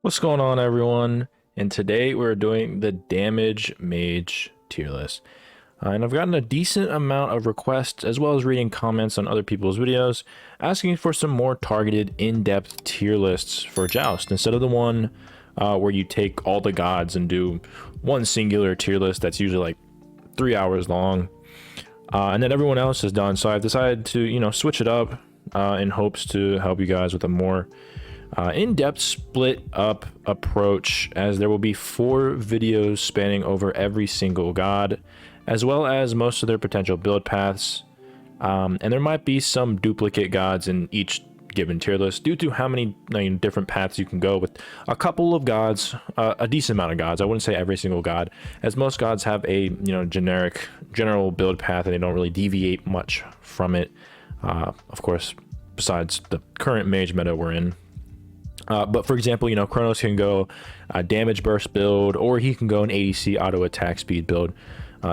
What's going on, everyone? And today we're doing the damage mage tier list. And I've gotten a decent amount of requests as well as reading comments on other people's videos asking for some more targeted in-depth tier lists for Joust instead of the one where you take all the gods and do one singular tier list that's usually like 3 hours long and then everyone else has done. So I've decided to, switch it up in hopes to help you guys with a more in-depth split up approach, as there will be 4 videos spanning over every single god as well as most of their potential build paths, and there might be some duplicate gods in each given tier list due to how many different paths you can go with a couple of gods, a decent amount of gods. I wouldn't say every single god, as most gods have a general build path and they don't really deviate much from it, of course, besides the current mage meta we're in. But for example, Chronos can go a damage burst build, or he can go an ADC auto attack speed build.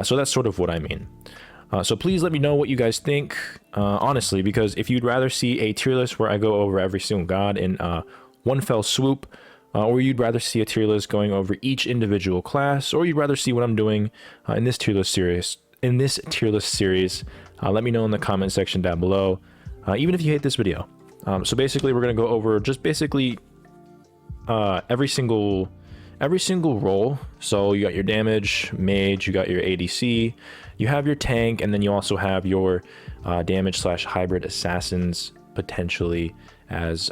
So that's sort of what I mean. So please let me know what you guys think, honestly, because if you'd rather see a tier list where I go over every single god in one fell swoop, or you'd rather see a tier list going over each individual class, or you'd rather see what I'm doing in this tier list series, let me know in the comment section down below, even if you hate this video. So basically we're going to go over just basically every single role. So you got your damage mage, you got your ADC, you have your tank, and then you also have your damage slash hybrid assassins potentially as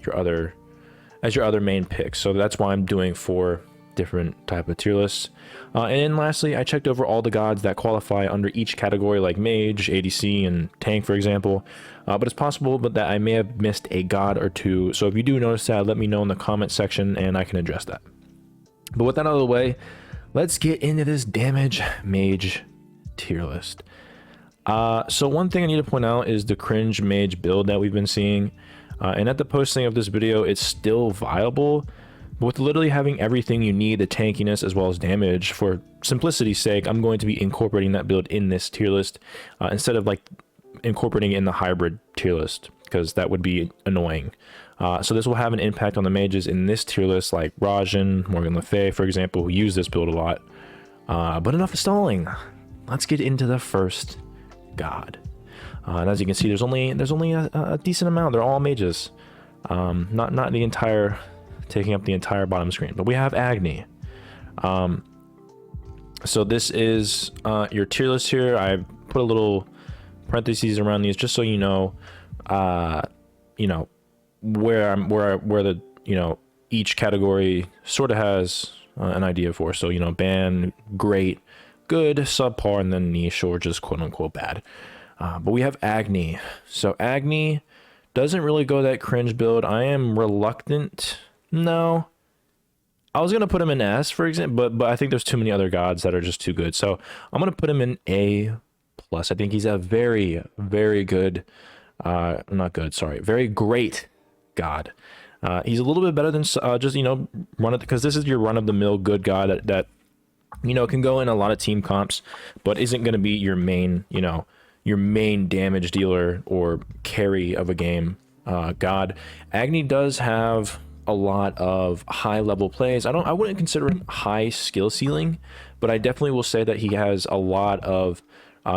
your other main picks. So that's why I'm doing 4 different type of tier lists. And then lastly, I checked over all the gods that qualify under each category, like mage, ADC, and tank, for example. But it's possible that I may have missed a god or two. So if you do notice that, let me know in the comment section and I can address that. But with that out of the way, let's get into this damage mage tier list. So one thing I need to point out is the cringe mage build that we've been seeing. And at the posting of this video, it's still viable. But with literally having everything you need, the tankiness as well as damage, for simplicity's sake, I'm going to be incorporating that build in this tier list instead of like incorporating it in the hybrid tier list, because that would be annoying. So this will have an impact on the mages in this tier list, like Raijan, Morrigan, for example, who use this build a lot. But enough stalling. Let's get into the first god. And as you can see, there's only a decent amount. They're all mages, not the entire, taking up the entire bottom screen, but we have Agni. So this is your tier list here. I put a little parentheses around these just so you know where the each category sort of has an idea for. So ban, great, good, subpar, and then niche, or just quote unquote bad. But we have Agni. So Agni doesn't really go that cringe build. I am reluctant. No, I was gonna put him in S, for example, but I think there's too many other gods that are just too good. So I'm gonna put him in A plus. I think he's a very, very good, not good, sorry, very great god. He's a little bit better than just run it, because this is your run-of-the-mill good god that can go in a lot of team comps, but isn't going to be your main your main damage dealer or carry of a game god. Agni does have a lot of high level plays. I wouldn't consider him high skill ceiling, but I definitely will say that he has a lot of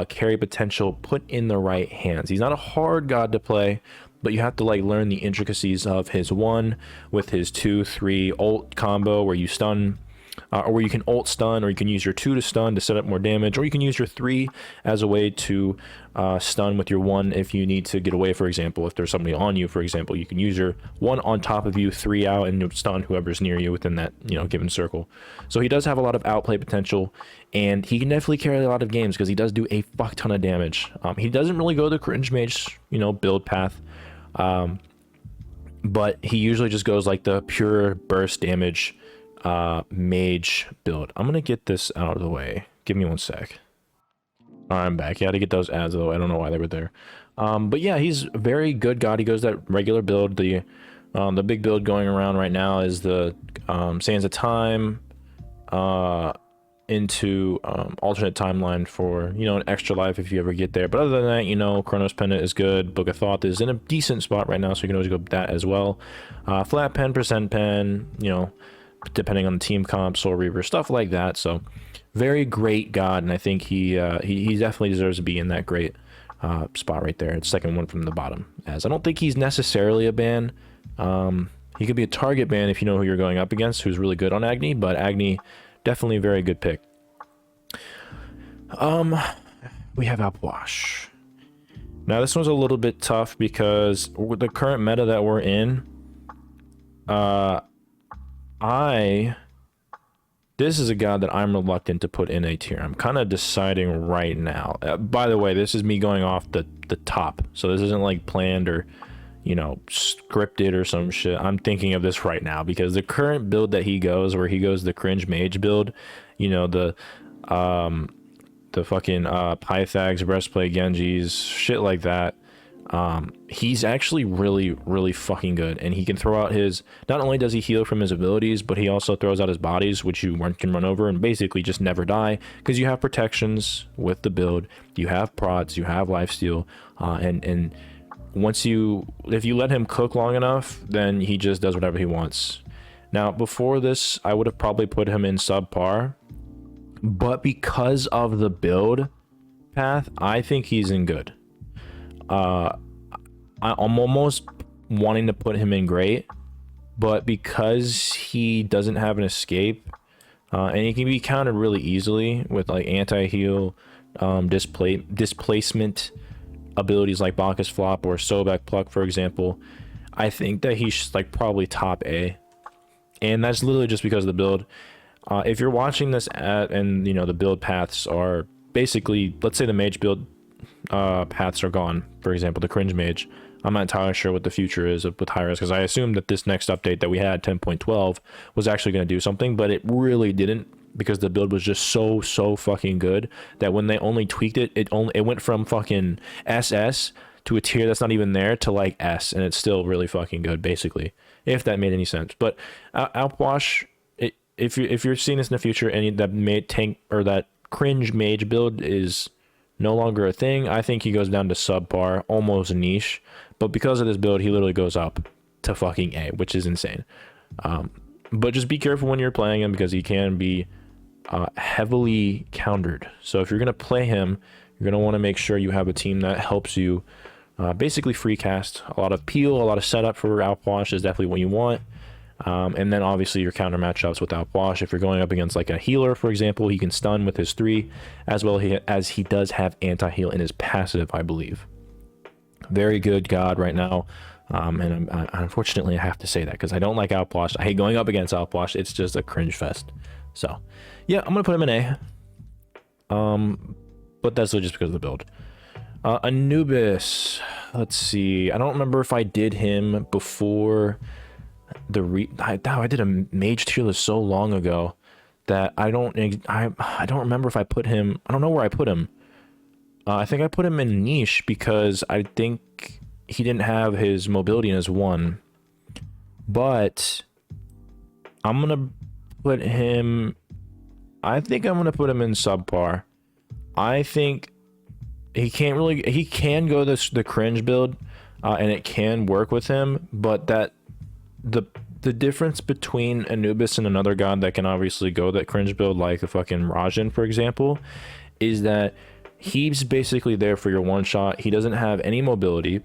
carry potential put in the right hands. He's not a hard god to play, but you have to learn the intricacies of his 1 with his 2-3 ult combo, where you stun, or where you can ult stun, or you can use your 2 to stun to set up more damage, or you can use your 3 as a way to stun with your 1 if you need to get away. For example, if there's somebody on you, for example, you can use your 1 on top of you, 3 out, and stun whoever's near you within that given circle. So he does have a lot of outplay potential, and he can definitely carry a lot of games because he does do a fuck ton of damage. He doesn't really go the cringe mage build path, but he usually just goes like the pure burst damage mage build. I'm gonna get this out of the way. Give me one sec. All right, I'm back. Yeah, to get those ads, though. I don't know why they were there. But yeah, he's a very good god. He goes that regular build. The big build going around right now is the Sands of Time, into alternate timeline for, you know, an extra life if you ever get there. But other than that, you know, Chronos Pendant is good. Book of Thoth is in a decent spot right now, so you can always go with that as well. Flat pen, percent pen, you know, depending on the team comp, Soul Reaver, stuff like that. So very great god, and I think he definitely deserves to be in that great spot right there. It's second one from the bottom, as I don't think he's necessarily a ban. He could be a target ban if you know who you're going up against, who's really good on Agni, but Agni, definitely a very good pick. We have Alpwash. Now this one's a little bit tough because with the current meta that we're in, this is a god that I'm reluctant to put in A tier. I'm kind of deciding right now. By the way, this is me going off the top, so this isn't like planned or, you know, scripted or some shit. I'm thinking of this right now because the current build that he goes, where he goes the cringe mage build, you know, the fucking Pythags, breastplate, Genjis, shit like that. He's actually really fucking good, and he can throw out his, not only does he heal from his abilities, but he also throws out his bodies, which you can run over and basically just never die because you have protections with the build, you have prods, you have lifesteal, and once if you let him cook long enough, then he just does whatever he wants. Now before this, I would have probably put him in subpar, but because of the build path, I think he's in good. I'm almost wanting to put him in great, but because he doesn't have an escape, and he can be countered really easily with like anti-heal, displacement abilities like Bacchus Flop or Sobek Pluck, for example, I think that he's like probably top A, and that's literally just because of the build. If you're watching this and you know the build paths are basically, let's say the mage build paths are gone, for example the cringe mage, I'm not entirely sure what the future is with high-res, because I assumed that this next update that we had, 10.12, was actually going to do something, but it really didn't, because the build was just so fucking good that when they only tweaked it, it went from fucking SS to a tier that's not even there to like S, and it's still really fucking good, basically, if that made any sense. But Alpwash, if you're seeing this in the future and that tank or that cringe mage build is no longer a thing, I think he goes down to subpar, almost niche, but because of this build he literally goes up to fucking A, which is insane. But just be careful when you're playing him, because he can be heavily countered. So if you're going to play him, you're going to want to make sure you have a team that helps you basically free cast. A lot of peel, a lot of setup for Alpwash is definitely what you want. And then obviously your counter matchups with Alpwash. If you're going up against like a healer, for example, he can stun with his 3, as well as he does have anti-heal in his passive, I believe. Very good god right now. And unfortunately I have to say that because I don't like Alpwash. I hate going up against Alpwash. It's just a cringe fest. So yeah, I'm gonna put him in A. But that's just because of the build. Anubis, let's see, I don't remember if I did him before I did a Mage Tierlist so long ago that I don't remember if I put him, I don't know where I put him. I think I put him in niche because I think he didn't have his mobility in his 1, but I'm gonna put him, I think I'm gonna put him in subpar. I think he can go the cringe build, and it can work with him, but the difference between Anubis and another god that can obviously go that cringe build, like the fucking Raijan, for example, is that he's basically there for your one shot. He doesn't have any mobility.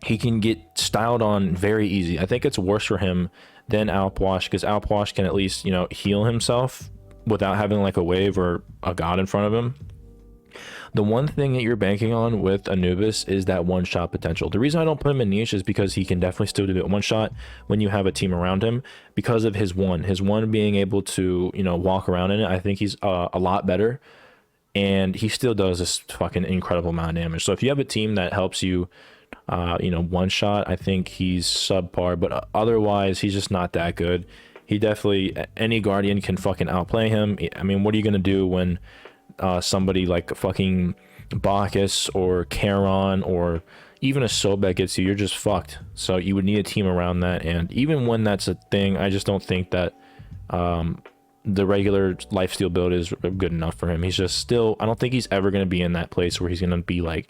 He can get styled on very easy. I think it's worse for him than Alpwash, because Alpwash can at least, you know, heal himself without having like a wave or a god in front of him. The one thing that you're banking on with Anubis is that one-shot potential. The reason I don't put him in niche is because he can definitely still do it one-shot when you have a team around him, because of his one being able to, you know, walk around in it. I think he's a lot better, and he still does this fucking incredible amount of damage. So if you have a team that helps you, you know, one-shot, I think he's subpar, but otherwise he's just not that good. He definitely, any Guardian can fucking outplay him. I mean, what are you gonna do when somebody like fucking Bacchus or Charon or even a Sobek gets you? You're just fucked. So you would need a team around that, and even when that's a thing, I just don't think that the regular lifesteal build is good enough for him. He's just still, I don't think he's ever going to be in that place where he's going to be like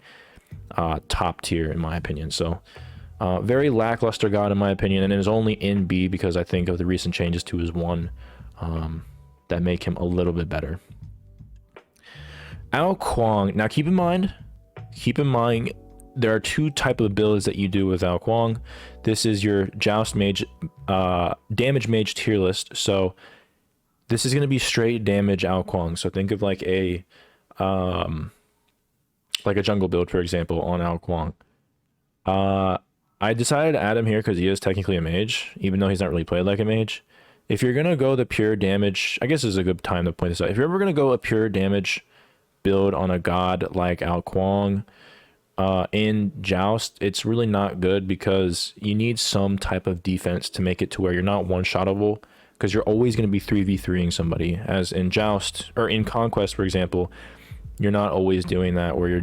top tier in my opinion. So very lackluster god in my opinion, and it is only in B because I think of the recent changes to his one that make him a little bit better. Kuang. Now keep in mind, there are two type of builds that you do with Kuang. This is your Joust mage, damage mage tier list. So this is going to be straight damage Kuang. So think of like a jungle build, for example, on Kuang. I decided to add him here because he is technically a mage, even though he's not really played like a mage. If you're going to go the pure damage, I guess this is a good time to point this out. If you're ever going to go a pure damage build on a god like Kuang, in Joust, it's really not good because you need some type of defense to make it to where you're not one-shottable, because you're always going to be 3v3ing somebody. As in Joust, or in Conquest, for example, you're not always doing that where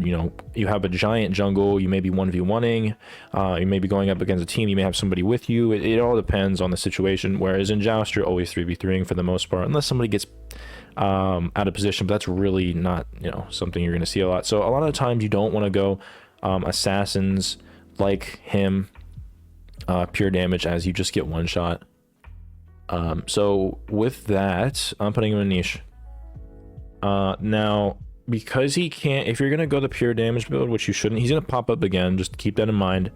you have a giant jungle, you may be 1v1ing, you may be going up against a team, you may have somebody with you. It all depends on the situation, whereas in Joust, you're always 3v3ing for the most part, unless somebody gets out of position, but that's really not something you're going to see a lot. So a lot of the times you don't want to go assassins like him pure damage, as you just get one shot. So with that, I'm putting him in a niche. Now because he can't, if you're going to go the pure damage build, which you shouldn't, he's going to pop up again, just keep that in mind.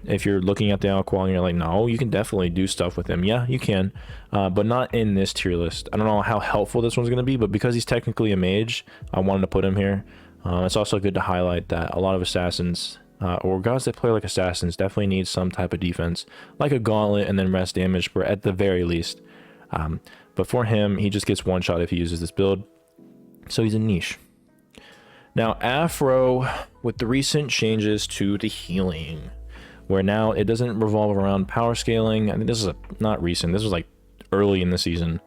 If you're looking at the Kuang and you're like, no, you can definitely do stuff with him. Yeah, you can, but not in this tier list. I don't know how helpful this one's going to be, but because he's technically a mage, I wanted to put him here. It's also good to highlight that a lot of assassins, or gods that play like assassins, definitely need some type of defense, like a gauntlet and then rest damage, for at the very least. But for him, he just gets one shot if he uses this build, so he's a niche. Now, Aphro, with the recent changes to the healing, where now it doesn't revolve around power scaling. I mean, this is not recent. This was like early in the season.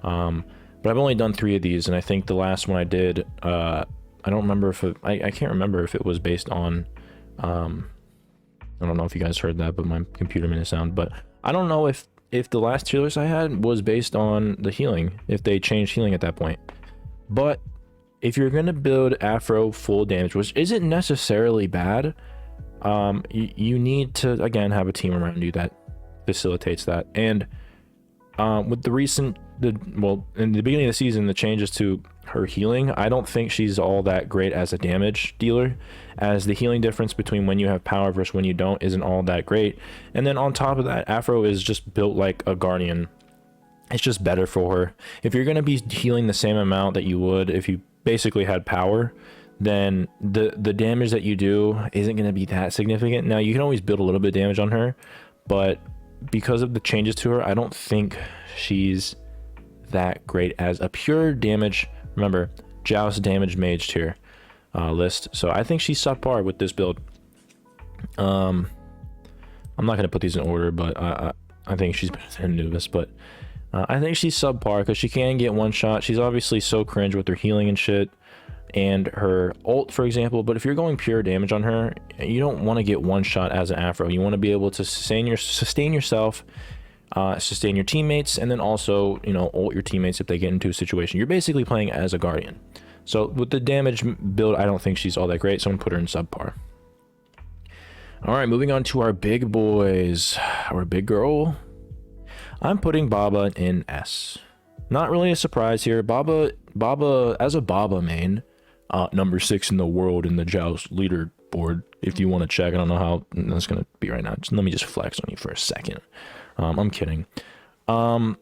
But I've only done 3 of these, and I think the last one I did, I don't remember if I can't remember if it was based on, I don't know if you guys heard that, but my computer made a sound. But I don't know if the last tier list I had was based on the healing, if they changed healing at that point. But if you're going to build Aphro full damage, which isn't necessarily bad, you need to, again, have a team around you that facilitates that. And with the recent, well, in the beginning of the season, the changes to her healing, I don't think she's all that great as a damage dealer, as the healing difference between when you have power versus when you don't isn't all that great. And then on top of that, Aphro is just built like a guardian. It's just better for her. If you're going to be healing the same amount that you would if you basically had power, then the damage that you do isn't going to be that significant. Now, you can always build a little bit of damage on her, but because of the changes to her, I don't think she's that great as a pure damage. Remember, Joust damage mage tier list. So I think she's subpar with this build. I'm not going to put these in order, but I think she's better than Anubis, but I think she's subpar because she can get one shot. She's obviously so cringe with her healing and shit, and her ult, for example. But if you're going pure damage on her, you don't want to get one shot as an Aphro. You want to be able to sustain yourself, sustain your teammates, and then also ult your teammates if they get into a situation. You're basically playing as a guardian. So with the damage build, I don't think she's all that great, so I'm gonna put her in subpar. All right, moving on to our big boys, our big girl. I'm putting Baba in S. Not really a surprise here. Baba as a Baba main, number 6 in the world in the Joust leaderboard. If you want to check, I don't know how that's gonna be right now. Let me just flex on you for a second. I'm kidding. Baba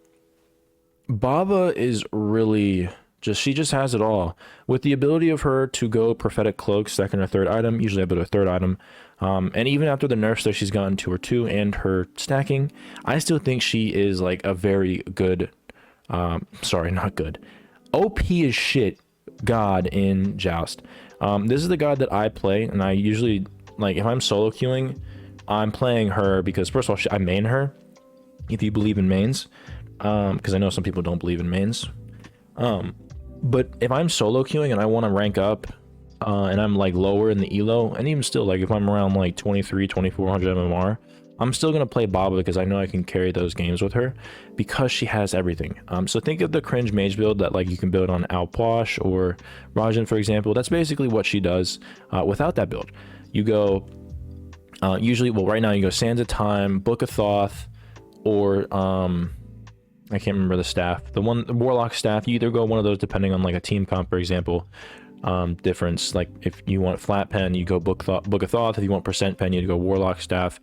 is really she just has it all. With the ability of her to go prophetic cloak, second or third item, usually I put a third item. And even after the nerfs that she's gotten to her 2 and her stacking, I still think she is like a very good, sorry, not good, OP as shit god in Joust. This is the god that I play, and I usually, like, if I'm solo queuing, I'm playing her because, first of all, I main her, if you believe in mains, because I know some people don't believe in mains. But if I'm solo queuing and I want to rank up, and I'm like lower in the elo, and even still, like if I'm around like 23, 2400 MMR, I'm still going to play Baba because I know I can carry those games with her because she has everything. So think of the cringe mage build that like you can build on Puch or Raijan, for example. That's basically what she does without that build. You go, usually, well, right now you go Sands of Time, Book of Thoth, or I can't remember the staff. The Warlock staff, you either go one of those depending on like a team comp, for example. Difference, like if you want flat pen, you go Book of Thoth. If you want percent pen, you'd go Warlock staff.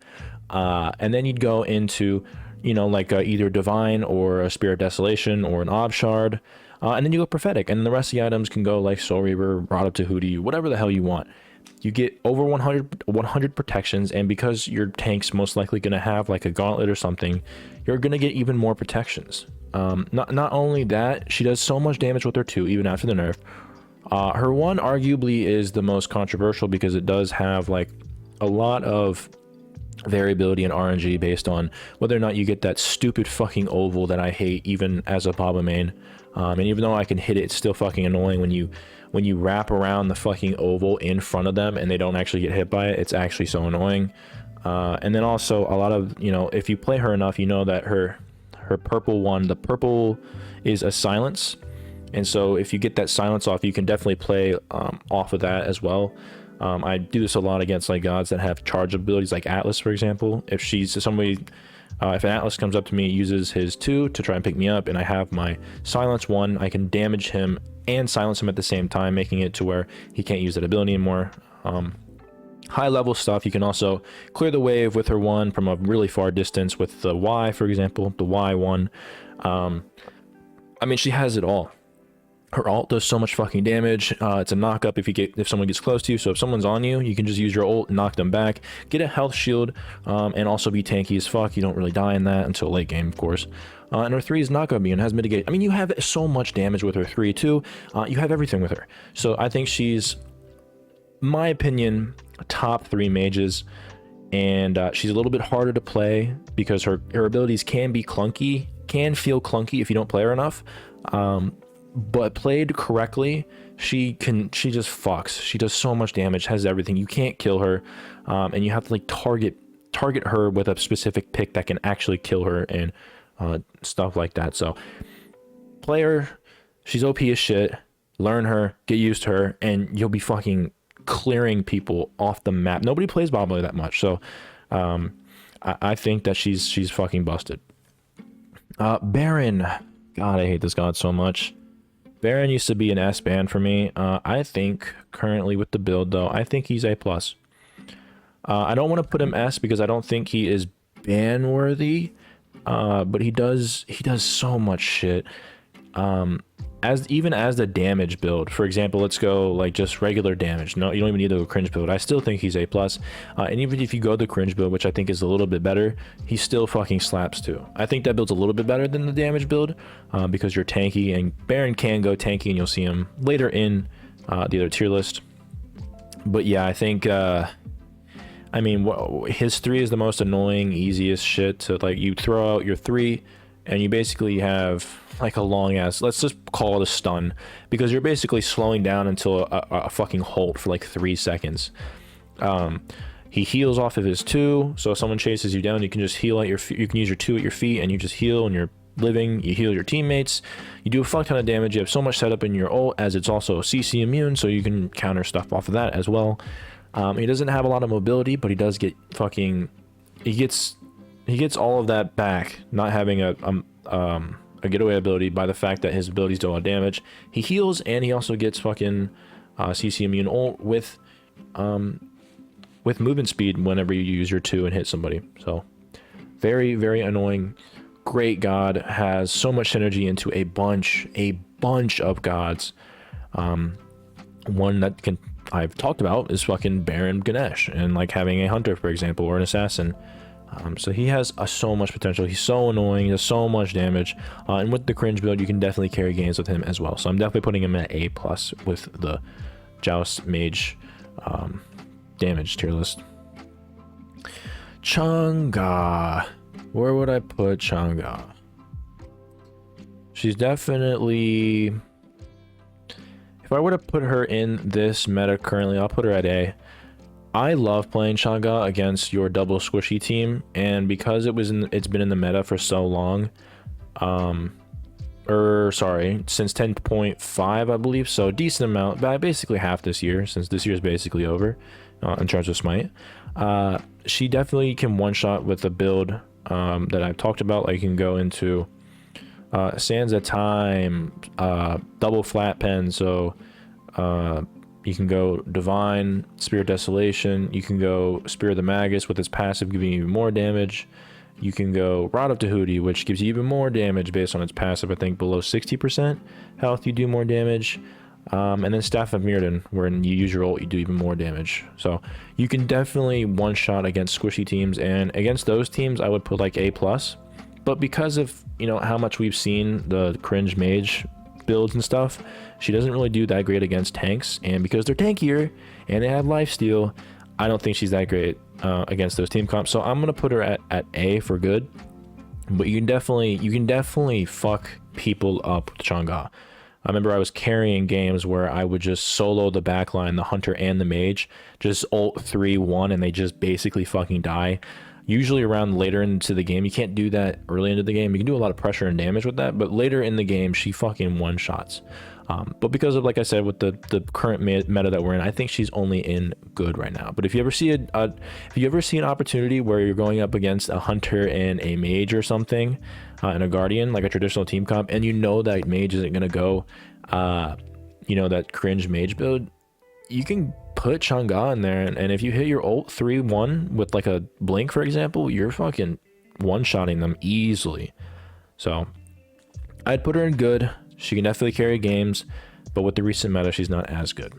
And then you'd go into, you know, like either Divine or a Spirit Desolation or an Ob Shard. And then you go Prophetic. And then the rest of the items can go like Soul Reaver, Rod Up to Hootie, whatever the hell you want. You get over 100 protections, and because your tank's most likely going to have like a gauntlet or something, you're going to get even more protections. Not only that, she does so much damage with her 2, even after the nerf. Her 1 arguably is the most controversial because it does have like a lot of variability and RNG based on whether or not you get that stupid fucking oval that I hate even as a Baba main. And even though I can hit it, it's still fucking annoying when you wrap around the fucking oval in front of them and they don't actually get hit by it. It's actually so annoying. And then also a lot of, you know, if you play her enough, you know that her purple one, the purple is a silence. And so if you get that silence off, you can definitely play off of that as well. I do this a lot against like gods that have charge abilities, like Atlas, for example. If she's somebody, if an Atlas comes up to me, uses his 2 to try and pick me up, and I have my silence 1, I can damage him and silence him at the same time, making it to where he can't use that ability anymore. High level stuff, you can also clear the wave with her 1 from a really far distance with the Y, for example, the Y1. I mean, she has it all. Her ult does so much fucking damage. It's a knock up if someone gets close to you. So if someone's on you, you can just use your ult and knock them back. Get a health shield, and also be tanky as fuck. You don't really die in that until late game, of course. And her 3 is not going to be and has mitigate. I mean, you have so much damage with her 3 too. You have everything with her. So I think she's, my opinion, top 3 mages. And she's a little bit harder to play because her abilities can be clunky, can feel clunky if you don't play her enough. But played correctly, she just fucks. She does so much damage, has everything. You can't kill her, and you have to like target her with a specific pick that can actually kill her and stuff like that. So play her, she's OP as shit. Learn her, get used to her, and you'll be fucking clearing people off the map. Nobody plays Baba that much, so I think that she's fucking busted. Baron, God, I hate this god so much. Baron used to be an S ban for me. I think currently with the build though, I think he's A+. I don't want to put him S because I don't think he is ban worthy, but he does so much shit. Even as the damage build, for example, let's go like just regular damage. No, you don't even need to go cringe build. I still think he's A+. And even if you go the cringe build, which I think is a little bit better, he still fucking slaps too. I think that build's a little bit better than the damage build because you're tanky, and Baron can go tanky, and you'll see him later in the other tier list. But yeah, I think I mean, his 3 is the most annoying, easiest shit to like. You throw out your 3 and you basically have like a long ass, let's just call it a stun, because you're basically slowing down until a fucking halt for like 3 seconds. He heals off of his 2, so if someone chases you down, you can just heal at you can use your 2 at your feet, and you just heal, and you're living, you heal your teammates, you do a fuck ton of damage. You have so much setup in your ult, as it's also CC immune, so you can counter stuff off of that as well. He doesn't have a lot of mobility, but he does get fucking, he gets all of that back, not having a getaway ability, by the fact that his abilities do a lot of damage. He heals, and he also gets fucking CC immune ult with movement speed whenever you use your 2 and hit somebody. So very, very annoying. Great god, has so much synergy into a bunch of gods. One that I've talked about is fucking Baron Ganesh, and like having a hunter, for example, or an assassin. So he has so much potential. He's so annoying. He does so much damage. And with the cringe build, you can definitely carry games with him as well. So I'm definitely putting him at A+ with the Joust Mage damage tier list. Chang'e. Where would I put Chang'e? She's definitely... If I were to put her in this meta currently, I'll put her at A. I love playing Chang'e against your double squishy team, and because it's been in the meta for so long, or sorry, since 10.5 I believe, so a decent amount, but basically half this year, since this year is basically over in terms of Smite. She definitely can one-shot with a build that I've talked about. Like you can go into Sands of Time, double flat pen, so you can go Divine, Spirit Desolation, you can go Spirit of the Magus with its passive giving you even more damage. You can go Rod of Tahuti, which gives you even more damage based on its passive. I think below 60% health you do more damage. And then Staff of Mirrodin, when you use your ult you do even more damage. So you can definitely one-shot against squishy teams, and against those teams I would put like A+. But because of, you know, how much we've seen the cringe mage builds and stuff, she doesn't really do that great against tanks, and because they're tankier and they have lifesteal, I don't think she's that great against those team comps. So I'm gonna put her at A for good. But you can definitely fuck people up with Chang'e. I remember I was carrying games where I would just solo the backline, the hunter and the mage, just ult 3-1, and they just basically fucking die. Usually around later into the game. You can't do that early into the game. You can do a lot of pressure and damage with that, but later in the game she fucking one-shots. But because of, like I said, with the current meta that we're in, I think she's only in good right now. But if you ever see an opportunity where you're going up against a hunter and a mage or something, and a guardian, like a traditional team comp, and you know that mage isn't gonna go you know, that cringe mage build, you can put Chang'e in there, and if you hit your ult 3-1 with like a blink, for example, you're fucking one-shotting them easily. So I'd put her in good. She can definitely carry games, but with the recent meta she's not as good.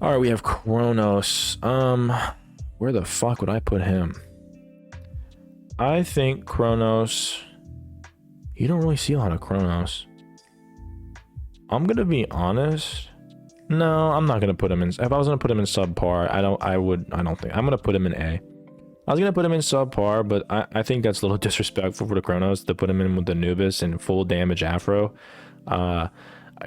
All right, we have Chronos. Where the fuck would I put him? I think Chronos, you don't really see a lot of Chronos. I'm gonna be honest, no, I'm not gonna put him in. If I was gonna put him in subpar, I don't think I'm gonna put him in A. I was gonna put him in subpar, but I think that's a little disrespectful for the Chronos to put him in with the Anubis and full damage Afro.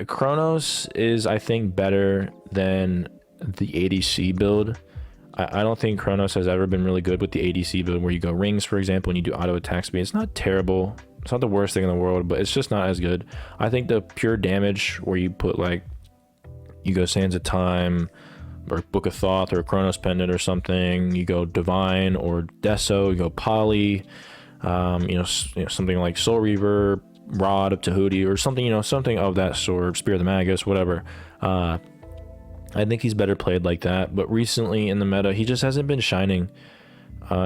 Chronos is, I think, better than the ADC build. I don't think Chronos has ever been really good with the ADC build, where you go rings, for example, and you do auto attack speed. It's not terrible. It's not the worst thing in the world, but it's just not as good. I think the pure damage, where you put like, you go Sands of Time, or Book of Thoth, or Chronos Pendant or something, you go Divine or Deso, you go Poly, you know, something like Soul Reaver, Rod of Tahuti, or something, you know, something of that sort, Spirit of the Magus, whatever. I think he's better played like that, but recently in the meta he just hasn't been shining.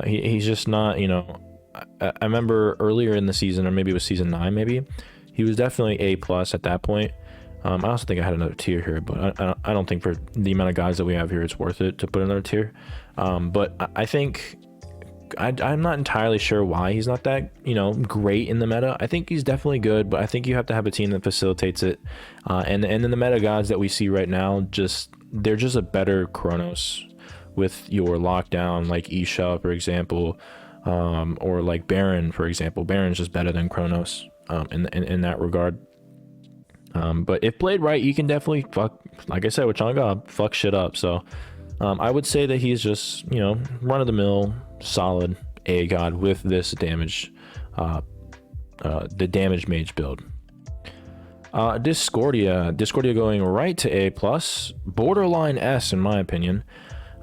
He's just not, you know, I remember earlier in the season, or maybe it was season 9, maybe he was definitely A+ at that point. I also think I had another tier here, but I don't think for the amount of guys that we have here it's worth it to put another tier. But I think I'm not entirely sure why he's not that, you know, great in the meta. I think he's definitely good, but I think you have to have a team that facilitates it. And then the meta gods that we see right now, they're just a better Chronos with your lockdown, like Isha, for example, or like Baron, for example. Baron's just better than Chronos in that regard. But if played right, you can definitely like I said with Chang'e, fuck shit up. So I would say that he's just, you know, run-of-the-mill solid A god with this damage, the damage mage build. Discordia going right to A+, borderline S in my opinion.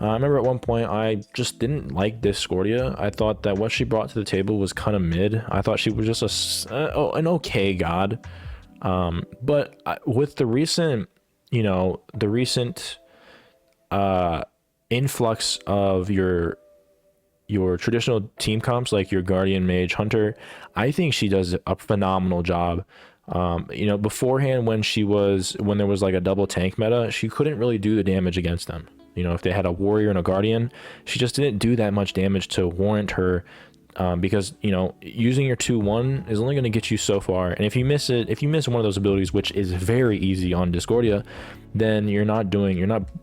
I remember at one point I just didn't like Discordia. I thought that what she brought to the table was kind of mid. I thought she was just an okay god. But with the recent, you know, influx of your traditional team comps, like your Guardian, Mage, Hunter, I think she does a phenomenal job. You know, beforehand when there was like a double tank meta, she couldn't really do the damage against them. You know, if they had a Warrior and a Guardian, she just didn't do that much damage to warrant her. Because, you know, using your 2-1 is only going to get you so far, and if you miss one of those abilities, which is very easy on Discordia, then you're not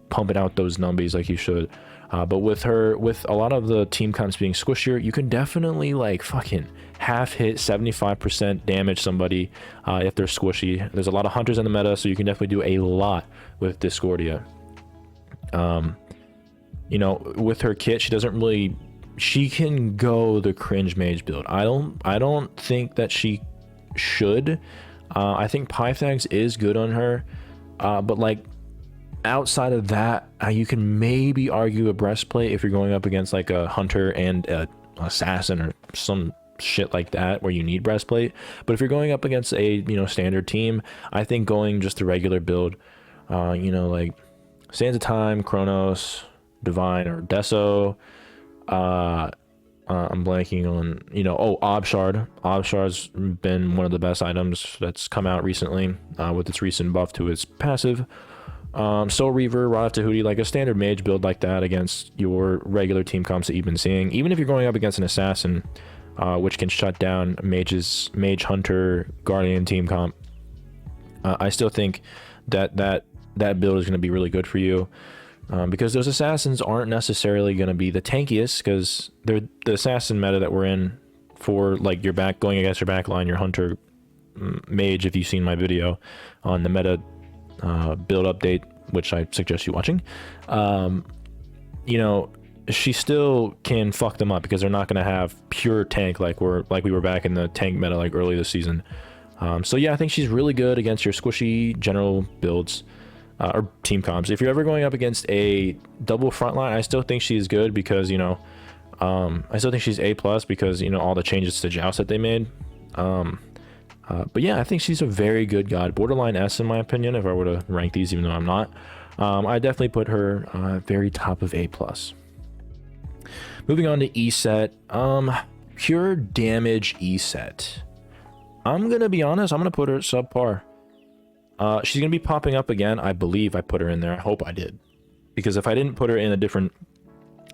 pumping out those numbies like you should. But with a lot of the team comps being squishier, you can definitely like fucking half hit 75% damage somebody if they're squishy. There's a lot of hunters in the meta, so you can definitely do a lot with Discordia. you know, with her kit, she doesn't really, she can go the cringe mage build. I don't think that she should. I think Pythags is good on her, but like outside of that, you can maybe argue a breastplate if you're going up against like a hunter and a assassin or some shit like that where you need breastplate. But if you're going up against a, you know, standard team, I think going just the regular build, you know, like Sands of Time, Chronos, Divine, or Deso. I'm blanking on, you know, oh, Obshard. Obshard's been one of the best items that's come out recently, with its recent buff to its passive. Soul Reaver, Rod of Tahuti, like a standard mage build like that against your regular team comps that you've been seeing. Even if you're going up against an assassin, which can shut down mage hunter guardian team comp, I still think that build is going to be really good for you. Because those assassins aren't necessarily going to be the tankiest, because they're the assassin meta that we're in for like your back going against your backline, your hunter mage. If you've seen my video on the meta build update, which I suggest you watching, you know, she still can fuck them up because they're not going to have pure tank like we were back in the tank meta like early this season. So yeah, I think she's really good against your squishy general builds. Or team comps. If you're ever going up against a double frontline, I still think she's good because, you know, I still think she's A+ because, you know, all the changes to Joust that they made. But yeah, I think she's a very good god. Borderline S in my opinion, if I were to rank these, even though I'm not. I definitely put her very top of A+. Moving on to Eset. Pure damage Eset. I'm going to be honest, I'm going to put her at subpar. She's going to be popping up again. I believe I put her in there. I hope I did. Because if I didn't put her in a different...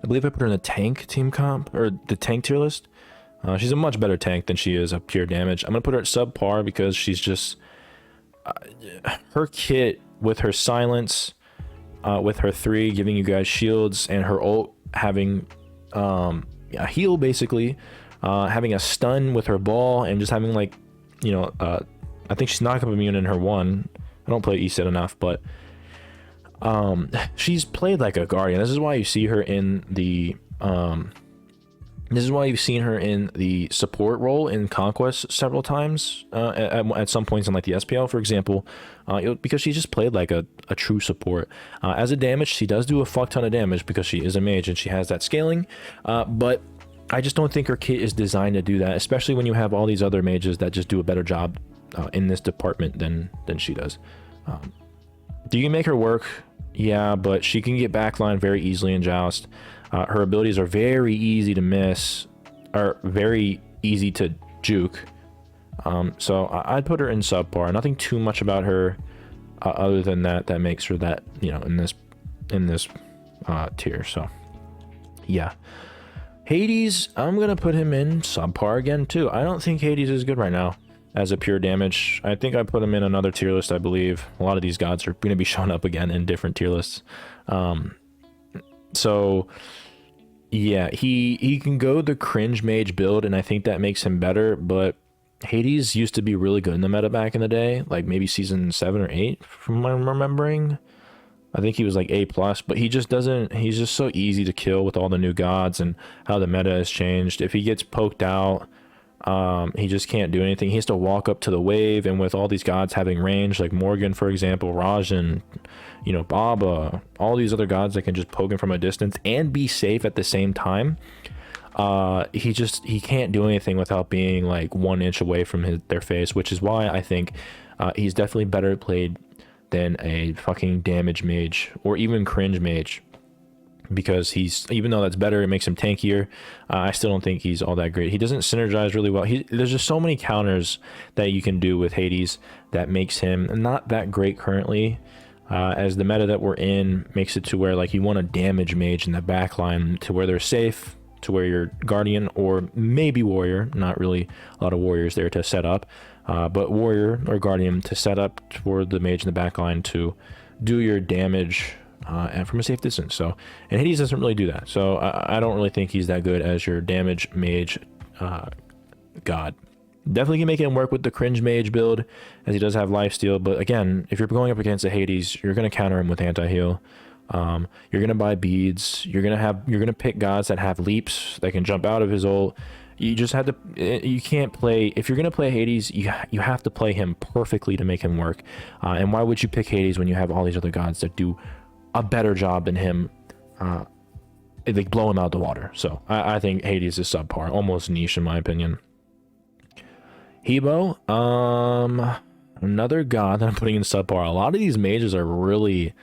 I believe I put her in the tank team comp, or the tank tier list. She's a much better tank than she is a pure damage. I'm going to put her at subpar because she's just... her kit with her silence, with her 3 giving you guys shields, and her ult having a heal basically, having a stun with her ball, and just having like, you know... I think she's knockup immune in her 1. I don't play Eset enough, but she's played like a guardian. This is why you see her in the this is why you've seen her in the support role in Conquest several times, at some points in like the SPL, for example, because she just played like a true support. As a damage, she does do a fuck ton of damage because she is a mage and she has that scaling, but I just don't think her kit is designed to do that, especially when you have all these other mages that just do a better job in this department than she does. Do you make her work? Yeah, but she can get backline very easily in Joust. Her abilities are very easy to miss, or very easy to juke. So I'd put her in subpar. Nothing too much about her other than that makes her that, you know, in this tier. So yeah. Hades, I'm gonna put him in subpar again too. I don't think Hades is good right now as a pure damage. I think I put him in another tier list, I believe. A lot of these gods are going to be showing up again in different tier lists. So yeah, he can go the cringe mage build, and I think that makes him better, but Hades used to be really good in the meta back in the day, like maybe season 7 or 8 from what I'm remembering. I think he was like A+, but he just doesn't, he's just so easy to kill with all the new gods and how the meta has changed. If he gets poked out, he just can't do anything. He has to walk up to the wave, and with all these gods having range, like Morrigan, for example, Raijan, you know, Baba, all these other gods that can just poke him from a distance and be safe at the same time, he can't do anything without being like 1 inch away from their face, which is why I think he's definitely better played than a fucking damage mage or even cringe mage. Because he's, even though that's better, it makes him tankier, I still don't think he's all that great. He doesn't synergize really well. There's just so many counters that you can do with Hades that makes him not that great currently, as the meta that we're in makes it to where like you want a damage mage in the backline to where they're safe, to where you're guardian or maybe warrior, not really a lot of warriors there to set up, but warrior or guardian to set up for the mage in the backline to do your damage and from a safe distance. So, and Hades doesn't really do that, so I don't really think he's that good as your damage mage god. Definitely can make him work with the cringe mage build, as he does have lifesteal, but again, if you're going up against a Hades, you're going to counter him with anti-heal. You're gonna buy beads. You're gonna pick gods that have leaps that can jump out of his ult. You just had to. You can't play if you're gonna play Hades. You have to play him perfectly to make him work. And why would you pick Hades when you have all these other gods that do a better job than him? They blow him out the water. So I think Hades is subpar, almost niche in my opinion. Hebo, another god that I'm putting in subpar. A lot of these mages are really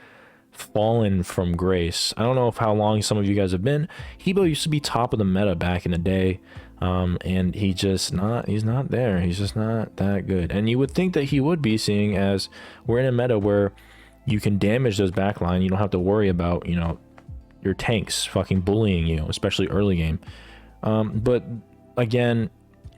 fallen from grace. I don't know how long some of you guys have been. Hebo used to be top of the meta back in the day, and he's not there. He's just not that good. And you would think that he would be, seeing as we're in a meta where you can damage those backline. You don't have to worry about, you know, your tanks fucking bullying you, especially early game. But again,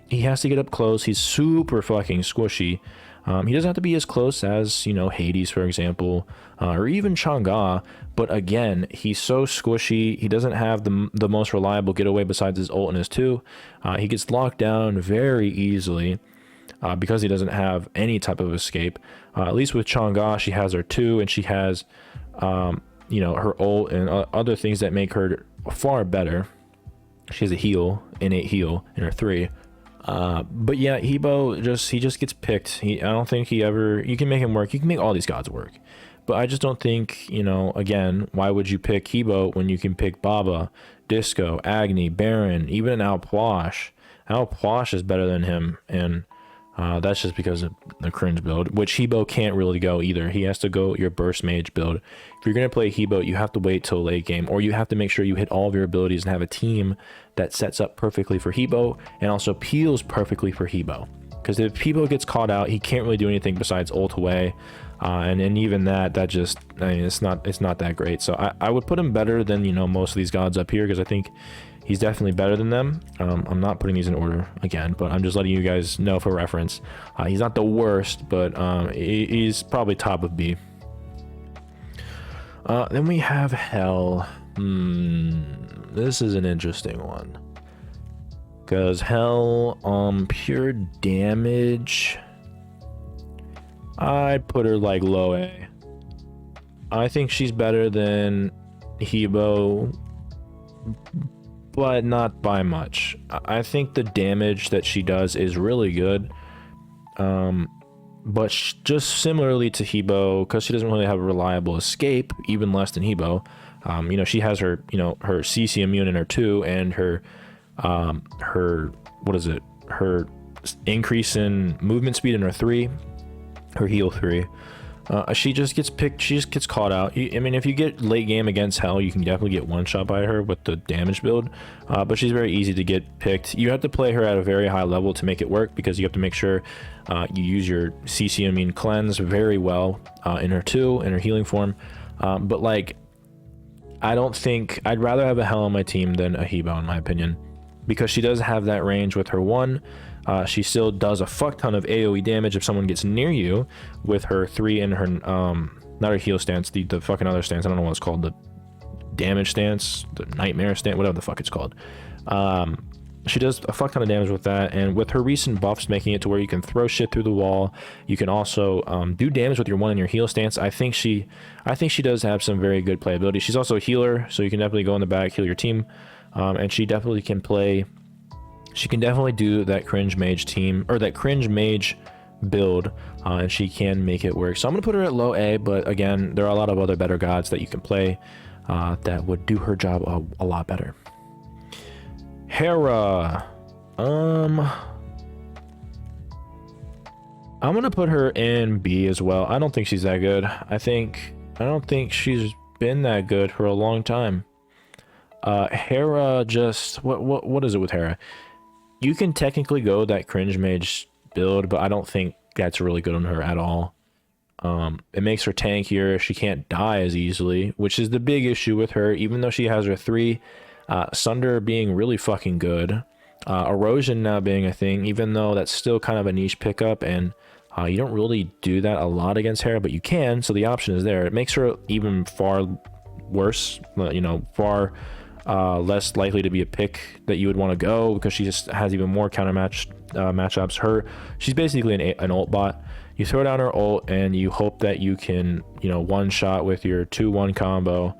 he has to get up close. He's super fucking squishy. He doesn't have to be as close as, you know, Hades, for example, or even Chang'e. But again, he's so squishy. He doesn't have the most reliable getaway besides his ult and his 2. He gets locked down very easily because he doesn't have any type of escape. At least with Chang'e, she has her 2, and she has, you know, her ult and other things that make her far better. She has a heal, innate heal in her 3. But yeah, Hebo he just gets picked. I don't think you can make him work. You can make all these gods work, but I just don't think, you know, again, why would you pick Hebo when you can pick Baba, Disco, Agni, Baron, even an Alpwash? Alpwash is better than him, and that's just because of the cringe build, which Hebo can't really go either. He has to go your burst mage build. If you're going to play Hebo, you have to wait till late game, or you have to make sure you hit all of your abilities and have a team that sets up perfectly for Hebo and also peels perfectly for Hebo. Because if Hebo gets caught out, he can't really do anything besides ult away. And even that just, I mean, it's not that great. So I would put him better than, you know, most of these gods up here, because I think he's definitely better than them. I'm not putting these in order again, but I'm just letting you guys know for reference. He's not the worst, but he's probably top of B. Then we have Hel. This is an interesting one, because Hel, pure damage, I'd put her like low A. I think she's better than Hebo, but not by much. I think the damage that she does is really good, but just similarly to Hebo, because she doesn't really have a reliable escape, even less than Hebo. You know, she has her, you know, her CC immune in her 2, and her what is it, her increase in movement speed in her 3, her heal 3. She just gets picked. She just gets caught out. I mean, if you get late game against Hel, you can definitely get one shot by her with the damage build, but she's very easy to get picked. You have to play her at a very high level to make it work, because you have to make sure you use your CC immune cleanse very well in her 2, in her healing form. But like, I don't think, I'd rather have a Hel on my team than a Hebo in my opinion, because she does have that range with her 1. She still does a fuck ton of AoE damage if someone gets near you with her 3 and her, not her heal stance, the fucking other stance, I don't know what it's called, the damage stance, the nightmare stance, whatever the fuck it's called. She does a fuck ton of damage with that, and with her recent buffs making it to where you can throw shit through the wall, you can also do damage with your 1 and your heal stance. I think she does have some very good playability. She's also a healer, so you can definitely go in the back, heal your team, and she definitely can play. She can definitely do that cringe mage team, or that cringe mage build, and she can make it work. So I'm gonna put her at low A, but again, there are a lot of other better gods that you can play that would do her job a lot better. Hera, I'm gonna put her in B as well. I don't think she's that good. I don't think she's been that good for a long time. Hera, just what is it with Hera? You can technically go that cringe mage build, but I don't think that's really good on her at all. It makes her tankier. She can't die as easily, which is the big issue with her, even though she has her 3. Sunder being really fucking good. Erosion now being a thing, even though that's still kind of a niche pickup, and you don't really do that a lot against Hera, but you can, so the option is there. It makes her even far worse, you know, far less likely to be a pick that you would want to go, because she just has even more countermatch matchups. She's basically an ult bot. You throw down her ult and you hope that you can, you know, one shot with your 2-1 combo.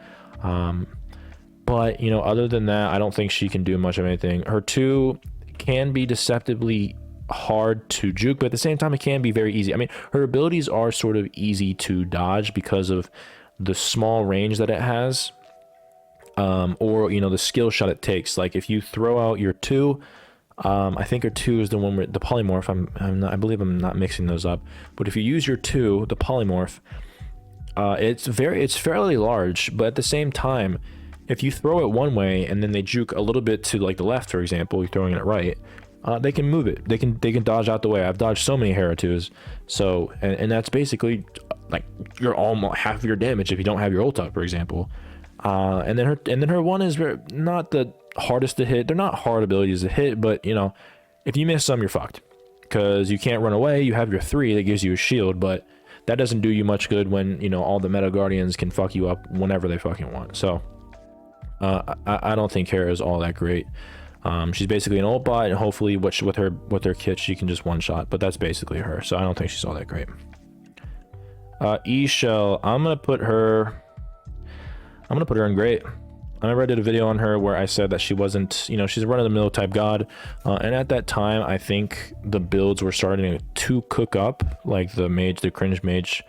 But, you know, other than that, I don't think she can do much of anything. Her 2 can be deceptively hard to juke, but at the same time, it can be very easy. I mean, her abilities are sort of easy to dodge because of the small range that it has, or, you know, the skill shot it takes. Like, if you throw out your 2, I think her 2 is the one where the polymorph. I believe I'm not mixing those up. But if you use your 2, the polymorph, it's fairly large. But at the same time, if you throw it one way and then they juke a little bit to like the left, for example, you're throwing it right, they can move it. They can dodge out the way. I've dodged so many Hera 2s. So and that's basically like you're almost half of your damage if you don't have your ult up, for example. And then her 1 is not the hardest to hit. They're not hard abilities to hit, but you know, if you miss some, you're fucked because you can't run away. You have your 3 that gives you a shield, but that doesn't do you much good when, you know, all the meta guardians can fuck you up whenever they fucking want. So I don't think Hera is all that great. She's basically an ult bot, and hopefully with her kit she can just one shot, but that's basically her. So I don't think she's all that great. Chel, I'm gonna put her in great. I remember I did a video on her where I said that she wasn't, you know, she's a run-of-the-mill type god, and at that time I think the builds were starting to cook up, like the cringe mage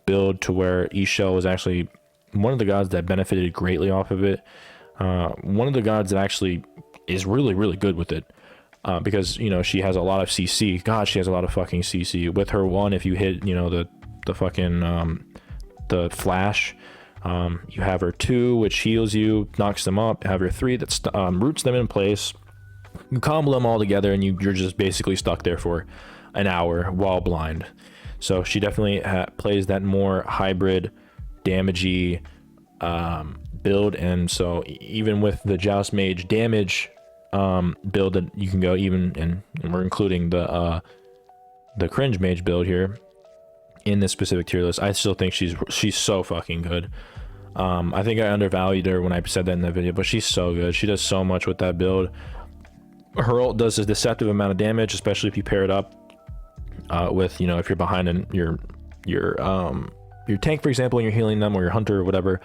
build, to where Chel was actually one of the gods that benefited greatly off of it. One of the gods that actually is really, really good with it, because, you know, she has a lot of CC. God, she has a lot of fucking CC. With her 1, if you hit, you know, the fucking the flash, you have her 2, which heals you, knocks them up. You have her 3 that roots them in place. You combo them all together, and you're just basically stuck there for an hour while blind. So she definitely plays that more hybrid, damagey build, and so even with the Joust Mage damage build that you can go even, and we're including the cringe mage build here in this specific tier list, I still think she's so fucking good. I think I undervalued her when I said that in the video, but she's so good. She does so much with that build. Her ult does a deceptive amount of damage, especially if you pair it up with, you know, if you're behind in your tank, for example, and you're healing them, or your hunter or whatever.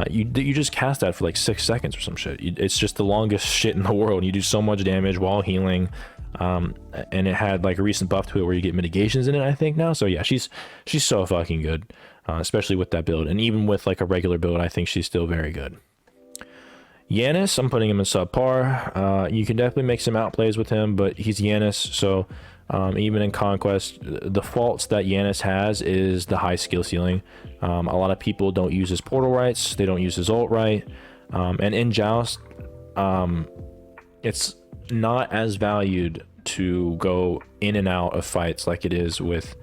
You just cast that for like 6 seconds or some shit. It's just the longest shit in the world. You do so much damage while healing, and it had like a recent buff to it where you get mitigations in it, I think, now. So yeah, she's so fucking good, especially with that build. And even with like a regular build, I think she's still very good. Janus, I'm putting him in subpar. You can definitely make some outplays with him, but he's Janus, so even in Conquest, the faults that Janus has is the high skill ceiling. A lot of people don't use his portal rights, they don't use his ult right, and in Joust, it's not as valued to go in and out of fights like it is with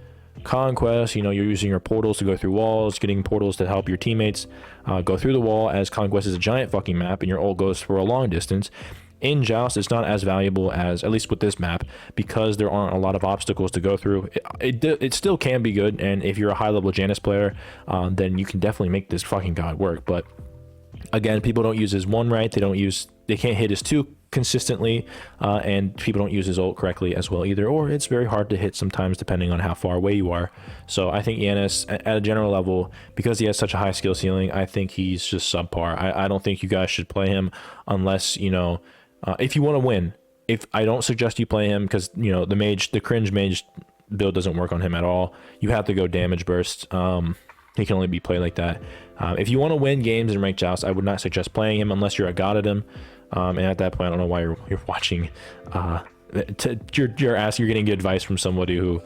Conquest. You know, you're using your portals to go through walls, getting portals to help your teammates go through the wall, as Conquest is a giant fucking map and your ult goes for a long distance. In Joust, it's not as valuable as, at least with this map, because there aren't a lot of obstacles to go through. It still can be good, and if you're a high-level Janus player, then you can definitely make this fucking god work. But again, people don't use his 1 right, they can't hit his 2 consistently, and people don't use his ult correctly as well either, or it's very hard to hit sometimes depending on how far away you are. So I think Janus, at a general level, because he has such a high skill ceiling, I think he's just subpar. I don't think you guys should play him unless, you know, if you want to win. If I don't suggest you play him, because, you know, the cringe mage build doesn't work on him at all. You have to go damage burst. He can only be played like that. If you want to win games in ranked Joust, I would not suggest playing him unless you're a god at him. And at that point, I don't know why you're watching. You're getting advice from somebody or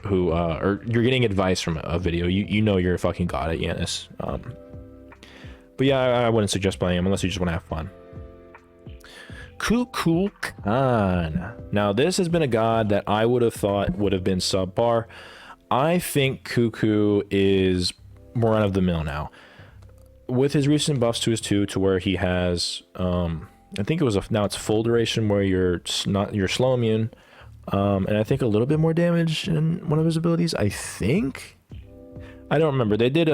you're getting advice from a video. You know you're a fucking god at Janus. But yeah, I wouldn't suggest playing him unless you just want to have fun. Kukulkan. Now, this has been a god that I would have thought would have been subpar. I think Kuku is more run of the mill now. With his recent buffs to his 2, to where he has, I think it was now it's full duration where you're slow immune, and I think a little bit more damage in one of his abilities. I think I don't remember. They did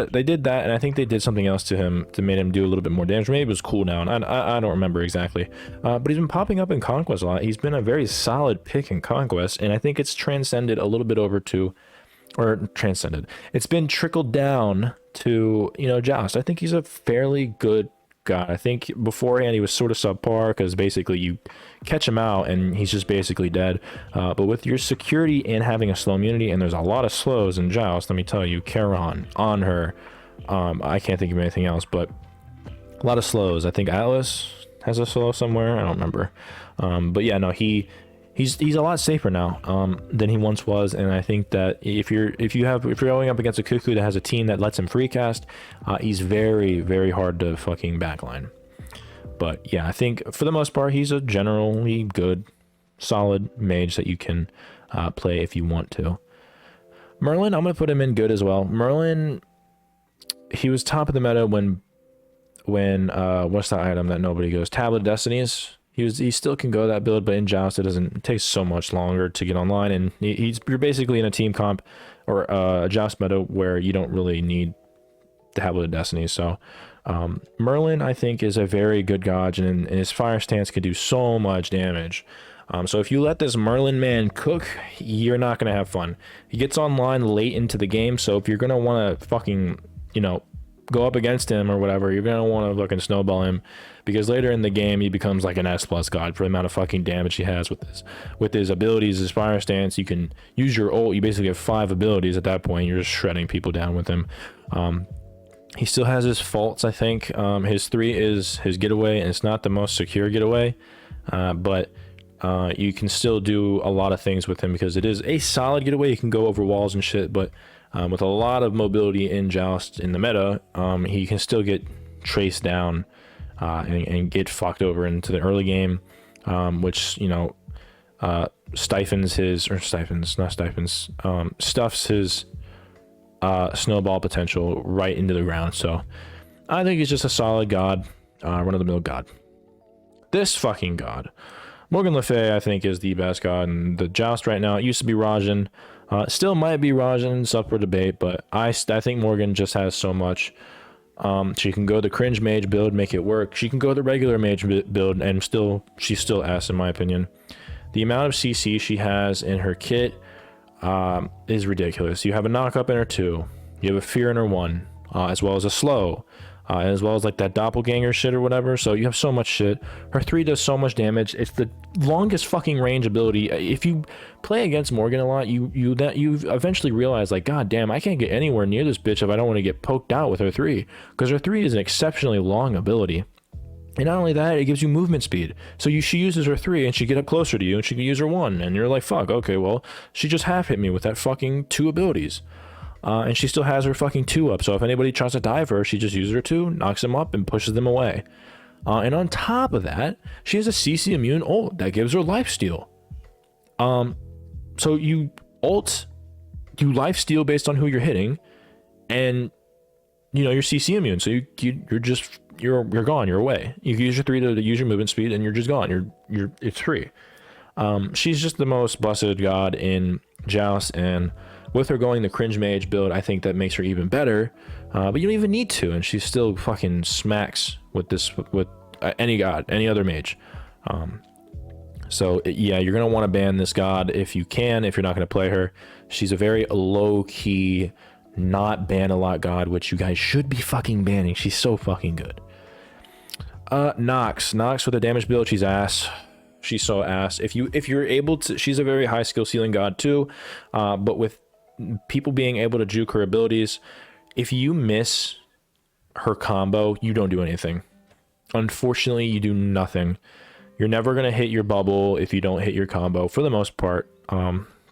that, and I think they did something else to him to make him do a little bit more damage. Maybe it was cooldown. I don't remember exactly. But he's been popping up in Conquest a lot. He's been a very solid pick in Conquest, and I think it's transcended a little bit over to, or transcended. It's been trickled down to, you know, Joust. I think he's a fairly good god. I think beforehand he was sort of subpar because basically you catch him out and he's just basically dead. But with your security and having a slow immunity, and there's a lot of slows in Joust, let me tell you, Charon, on her, I can't think of anything else, but a lot of slows. I think Atlas has a slow somewhere. I don't remember. But yeah, no, he's a lot safer now than he once was, and I think that if you're going up against a Cuckoo that has a team that lets him free cast, he's very, very hard to fucking backline. But yeah, I think for the most part he's a generally good, solid mage that you can play if you want to. Merlin, I'm gonna put him in good as well. Merlin, he was top of the meta when what's that item that nobody goes? Tablet of Destinies. He still can go that build, but in Joust it takes so much longer to get online, and you're basically in a team comp or a Joust meta where you don't really need the Tablet of Destiny. So Merlin, I think, is a very good god, and his fire stance can do so much damage. So if you let this Merlin man cook, you're not gonna have fun. He gets online late into the game, so if you're gonna want to fucking, you know, go up against him or whatever, you're gonna want to fucking snowball him, because later in the game he becomes like an S+ god for the amount of fucking damage he has with his abilities, his fire stance. You can use your ult. You basically have 5 abilities at that point. You're just shredding people down with him. He still has his faults, I think. His 3 is his getaway, and it's not the most secure getaway, but you can still do a lot of things with him because it is a solid getaway. You can go over walls and shit, but with a lot of mobility in Joust in the meta, he can still get traced down and get fucked over into the early game, which, you know, stuffs his snowball potential right into the ground. So I think he's just a solid god, run-of-the-mill god. This fucking god, Morgan Le Fay, I think, is the best god in the Joust right now. It used to be Raijan. Still might be Raijan, it's up for debate, but I think Morgan just has so much. She can go the cringe mage build, make it work. She can go the regular mage build, and she's still ass, in my opinion. The amount of CC she has in her kit is ridiculous. You have a knock-up in her 2, you have a fear in her 1, as well as a slow, as well as like that doppelganger shit or whatever. So you have so much shit. Her 3 does so much damage. It's the longest fucking range ability. If you play against Morgan a lot, you eventually realize, like, god damn, I can't get anywhere near this bitch if I don't want to get poked out with her 3, because her 3 is an exceptionally long ability. And not only that, it gives you movement speed. So she uses her 3 and she get up closer to you, and she can use her 1, and you're like, fuck, okay, well, she just half hit me with that fucking 2 abilities. And she still has her fucking 2 up, so if anybody tries to dive her, she just uses her 2, knocks them up, and pushes them away. And on top of that, she has a CC immune ult that gives her lifesteal. So you lifesteal based on who you're hitting, and you know you're CC immune, so you're gone, you're away. You can use your 3 to use your movement speed, and you're just gone. It's free. She's just the most busted god in Joust, and with her going the cringe mage build, I think that makes her even better. But you don't even need to, and she still fucking smacks with any god, any other mage. So yeah, you're gonna want to ban this god if you can, if you're not gonna play her. She's a very low-key, not ban a lot god, which you guys should be fucking banning. She's so fucking good. Nox with a damage build, she's ass. She's so ass. If you're able to, she's a very high skill ceiling god too, but with people being able to juke her abilities, if you miss her combo, you don't do anything. Unfortunately, you do nothing. You're never going to hit your bubble if you don't hit your combo, for the most part.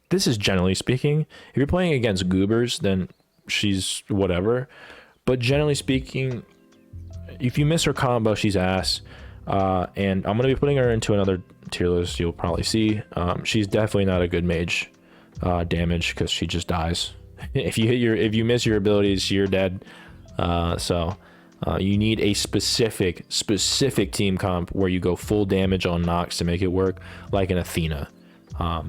This is generally speaking. If you're playing against goobers, then she's whatever. But generally speaking, if you miss her combo, she's ass. And I'm going to be putting her into another tier list you'll probably see. She's definitely not a good mage damage, because she just dies. If you miss your abilities, you're dead. So you need a specific team comp where you go full damage on Nox to make it work, like an Athena. I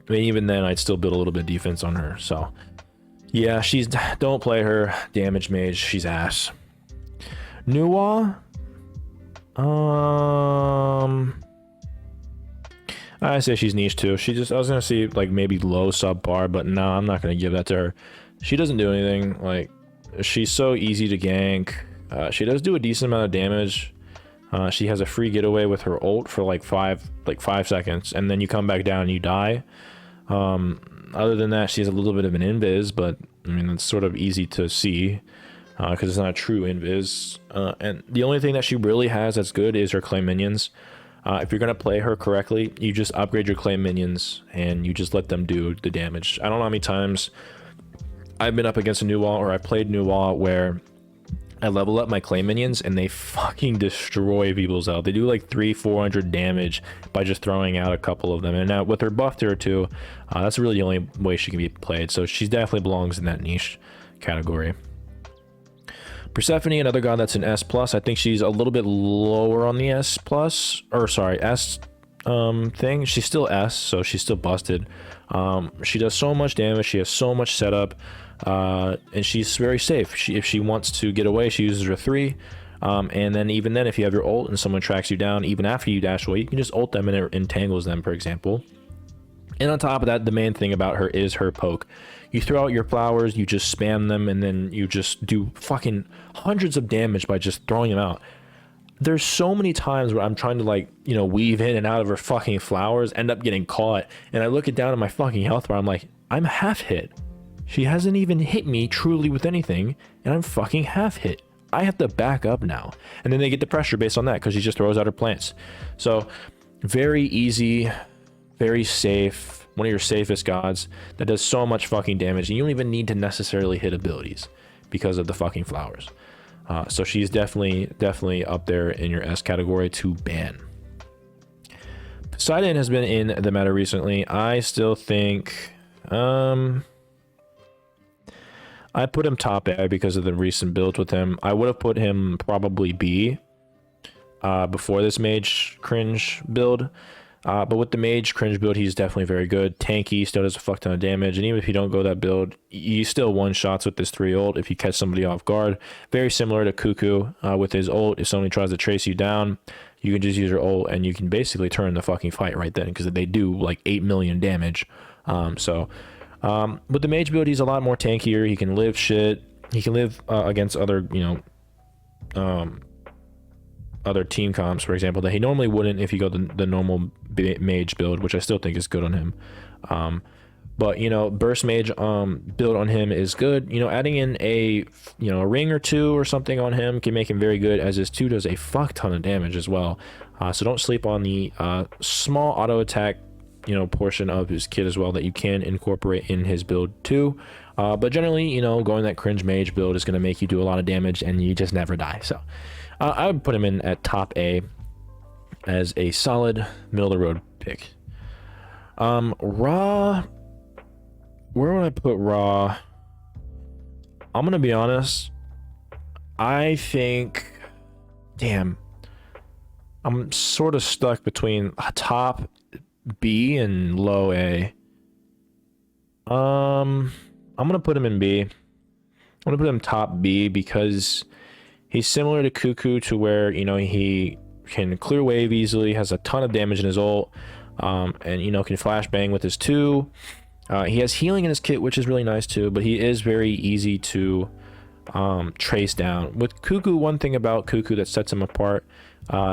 mean, even then, I'd still build a little bit of defense on her. So Yeah, she's, don't play her. Damage mage, she's ass. Nuwa, I say she's niche too. She just, I was gonna see like maybe low subpar, but no, I'm not gonna give that to her. She doesn't do anything. Like, she's so easy to gank. She does do a decent amount of damage. She has a free getaway with her ult for like 5 seconds, and then you come back down and you die. Other than that, she has a little bit of an invis, but I mean, it's sort of easy to see because it's not a true invis. And the only thing that she really has that's good is her clay minions. If you're going to play her correctly, you just upgrade your clay minions and you just let them do the damage. I don't know how many times I've been up against a new wall, or I played new wall where I level up my clay minions and they fucking destroy people's health. They do like 300-400 damage by just throwing out a couple of them. And now with her buff tier 2, that's really the only way she can be played. So she definitely belongs in that niche category. Persephone, another god that's an S+. I think she's a little bit lower on the S+, or sorry, S thing. She's still S, so she's still busted. She does so much damage. She has so much setup. And she's very safe. If she wants to get away, she uses her 3. And then even then, if you have your ult and someone tracks you down, even after you dash away, you can just ult them and it entangles them, for example. And on top of that, the main thing about her is her poke. You throw out your flowers, you just spam them, and then you just do fucking hundreds of damage by just throwing them out. There's so many times where I'm trying to, like, you know, weave in and out of her fucking flowers, end up getting caught, and I look it down at my fucking health bar, I'm like, I'm half hit. She hasn't even hit me truly with anything, and I'm fucking half hit. I have to back up now. And then they get the pressure based on that, because she just throws out her plants. So, very easy, very safe, one of your safest gods that does so much fucking damage, and you don't even need to necessarily hit abilities because of the fucking flowers. So she's definitely up there in your S category to ban. Poseidan has been in the meta recently. I still think I put him top A because of the recent builds with him. I would have put him probably B before this mage cringe build. But with the mage cringe build, he's definitely very good. Tanky, still does a fuck ton of damage. And even if you don't go that build, you still one-shots with this 3 ult if you catch somebody off guard. Very similar to Cuckoo with his ult. If somebody tries to trace you down, you can just use your ult and you can basically turn the fucking fight right then, because they do like 8 million damage. With the mage build, he's a lot more tankier. He can live shit. He can live against other, you know, other team comps, for example, that he normally wouldn't if you go the normal mage build, which I still think is good on him. But you know, burst mage build on him is good. You know, adding in a a ring or 2 or something on him can make him very good, as his 2 does a fuck ton of damage as well. So don't sleep on the small auto attack portion of his kit as well that you can incorporate in his build too. But generally, going that cringe mage build is going to make you do a lot of damage and you just never die. So I would put him in at top A as a solid middle of the road pick. Raw, where would I put Raw? I'm gonna be honest, I think, damn, I'm sort of stuck between top B and low A. I'm gonna put him in B. I'm gonna put him top B because he's similar to Cuckoo, to where he can clear wave easily, has a ton of damage in his ult, and can flashbang with his 2. He has healing in his kit, which is really nice too, but he is very easy to trace down. With Cuckoo, one thing about Cuckoo that sets him apart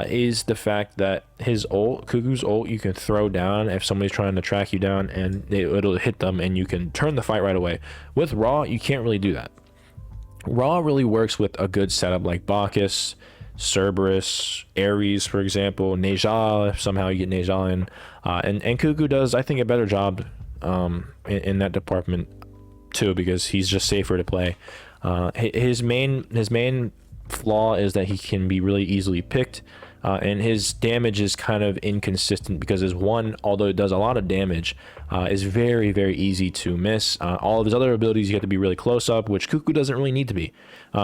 is the fact that his ult, Cuckoo's ult, you can throw down if somebody's trying to track you down, and it'll hit them and you can turn the fight right away. With Raw, you can't really do that. Raw really works with a good setup like Bacchus, Cerberus, Ares, for example, Nejal, if somehow you get Nejal in. And Cuckoo does, I think, a better job in that department too, because he's just safer to play. His main flaw is that he can be really easily picked, and his damage is kind of inconsistent because his 1, although it does a lot of damage, is very, very easy to miss. All of his other abilities you have to be really close up, which Cuckoo doesn't really need to be.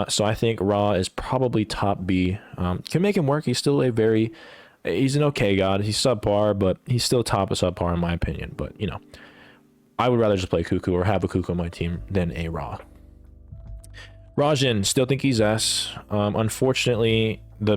So I think Ra is probably top B. Can make him work. He's still he's an okay god. He's subpar, but he's still top of subpar in my opinion. But I would rather just play Cuckoo or have a Cuckoo on my team than a Ra. Raijan, still think he's S. Unfortunately, the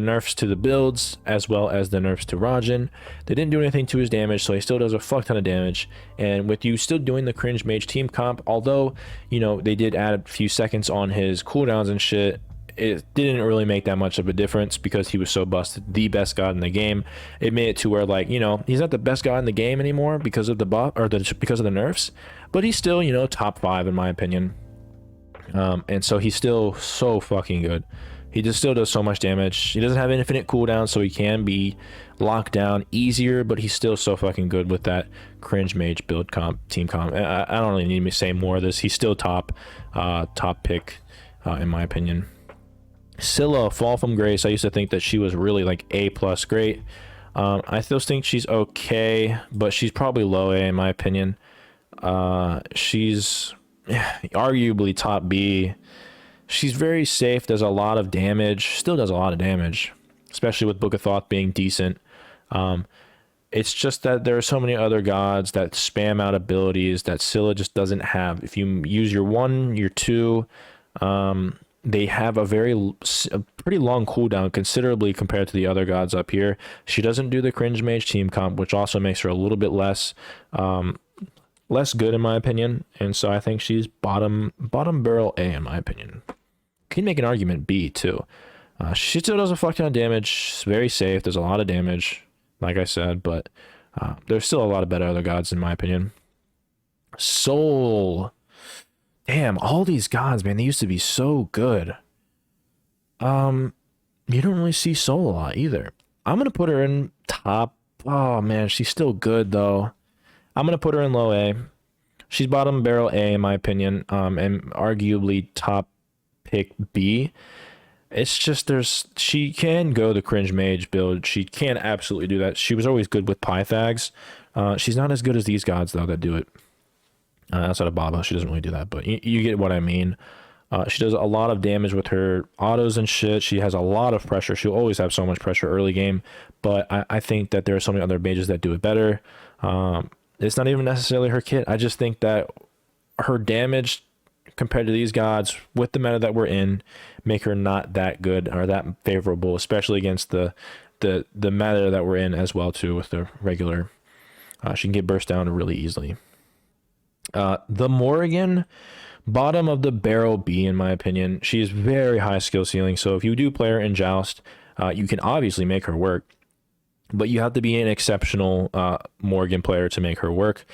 nerfs to the builds as well as the nerfs to Raijan, they didn't do anything to his damage, so he still does a fuck ton of damage. And with you still doing the cringe mage team comp, although, you know, they did add a few seconds on his cooldowns and shit, it didn't really make that much of a difference because he was so busted, the best god in the game. It made it to where, like, you know, he's not the best god in the game anymore because of the buff or because of the nerfs, but he's still, you know, top 5 in my opinion. And so he's still so fucking good. He just still does so much damage. He doesn't have infinite cooldown, so he can be locked down easier, but he's still so fucking good with that cringe mage build team comp. I don't really need to say more of this. He's still top pick in my opinion. Scylla, Fall from Grace. I used to think that she was really like A+ great. I still think she's okay, but she's probably low A in my opinion. She's arguably top B. She's very safe, does a lot of damage, still does a lot of damage, especially with Book of Thoth being decent. It's just that there are so many other gods that spam out abilities that Scylla just doesn't have. If you use your 1, your 2, they have a pretty long cooldown, considerably compared to the other gods up here. She doesn't do the cringe mage team comp, which also makes her a little bit less good in my opinion, and so I think she's bottom barrel A in my opinion. Can make an argument B too. She still does a fuck ton of damage. She's very safe. There's a lot of damage, like I said, but there's still a lot of better other gods in my opinion. Soul, damn, all these gods, man, they used to be so good. You don't really see Soul a lot either. I'm gonna put her in top. Oh man, she's still good though. I'm going to put her in low A. She's bottom barrel A in my opinion, and arguably top pick B. It's just she can go the cringe mage build. She can absolutely do that. She was always good with Pythags. She's not as good as these gods though that do it. Outside of Baba, she doesn't really do that, but you get what I mean. She does a lot of damage with her autos and shit. She has a lot of pressure. She'll always have so much pressure early game, but I think that there are so many other mages that do it better. It's not even necessarily her kit. I just think that her damage compared to these gods with the meta that we're in make her not that good or that favorable, especially against the meta that we're in as well too with the regular. She can get burst down really easily. The Morrigan, bottom of the barrel B in my opinion. She is very high skill ceiling, so if you do play her in Joust, you can obviously make her work. But you have to be an exceptional Morrigan player to make her work.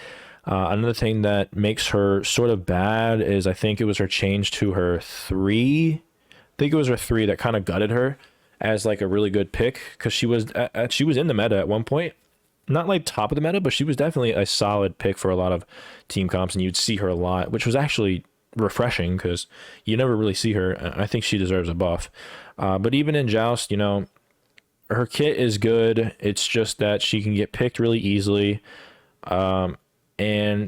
Another thing that makes her sort of bad is I think it was her change to her 3. I think it was her 3 that kind of gutted her as like a really good pick because she was in the meta at one point. Not like top of the meta, but she was definitely a solid pick for a lot of team comps, and you'd see her a lot, which was actually refreshing because you never really see her. I think she deserves a buff. But even in Joust, you know, her kit is good. It's just that she can get picked really easily, and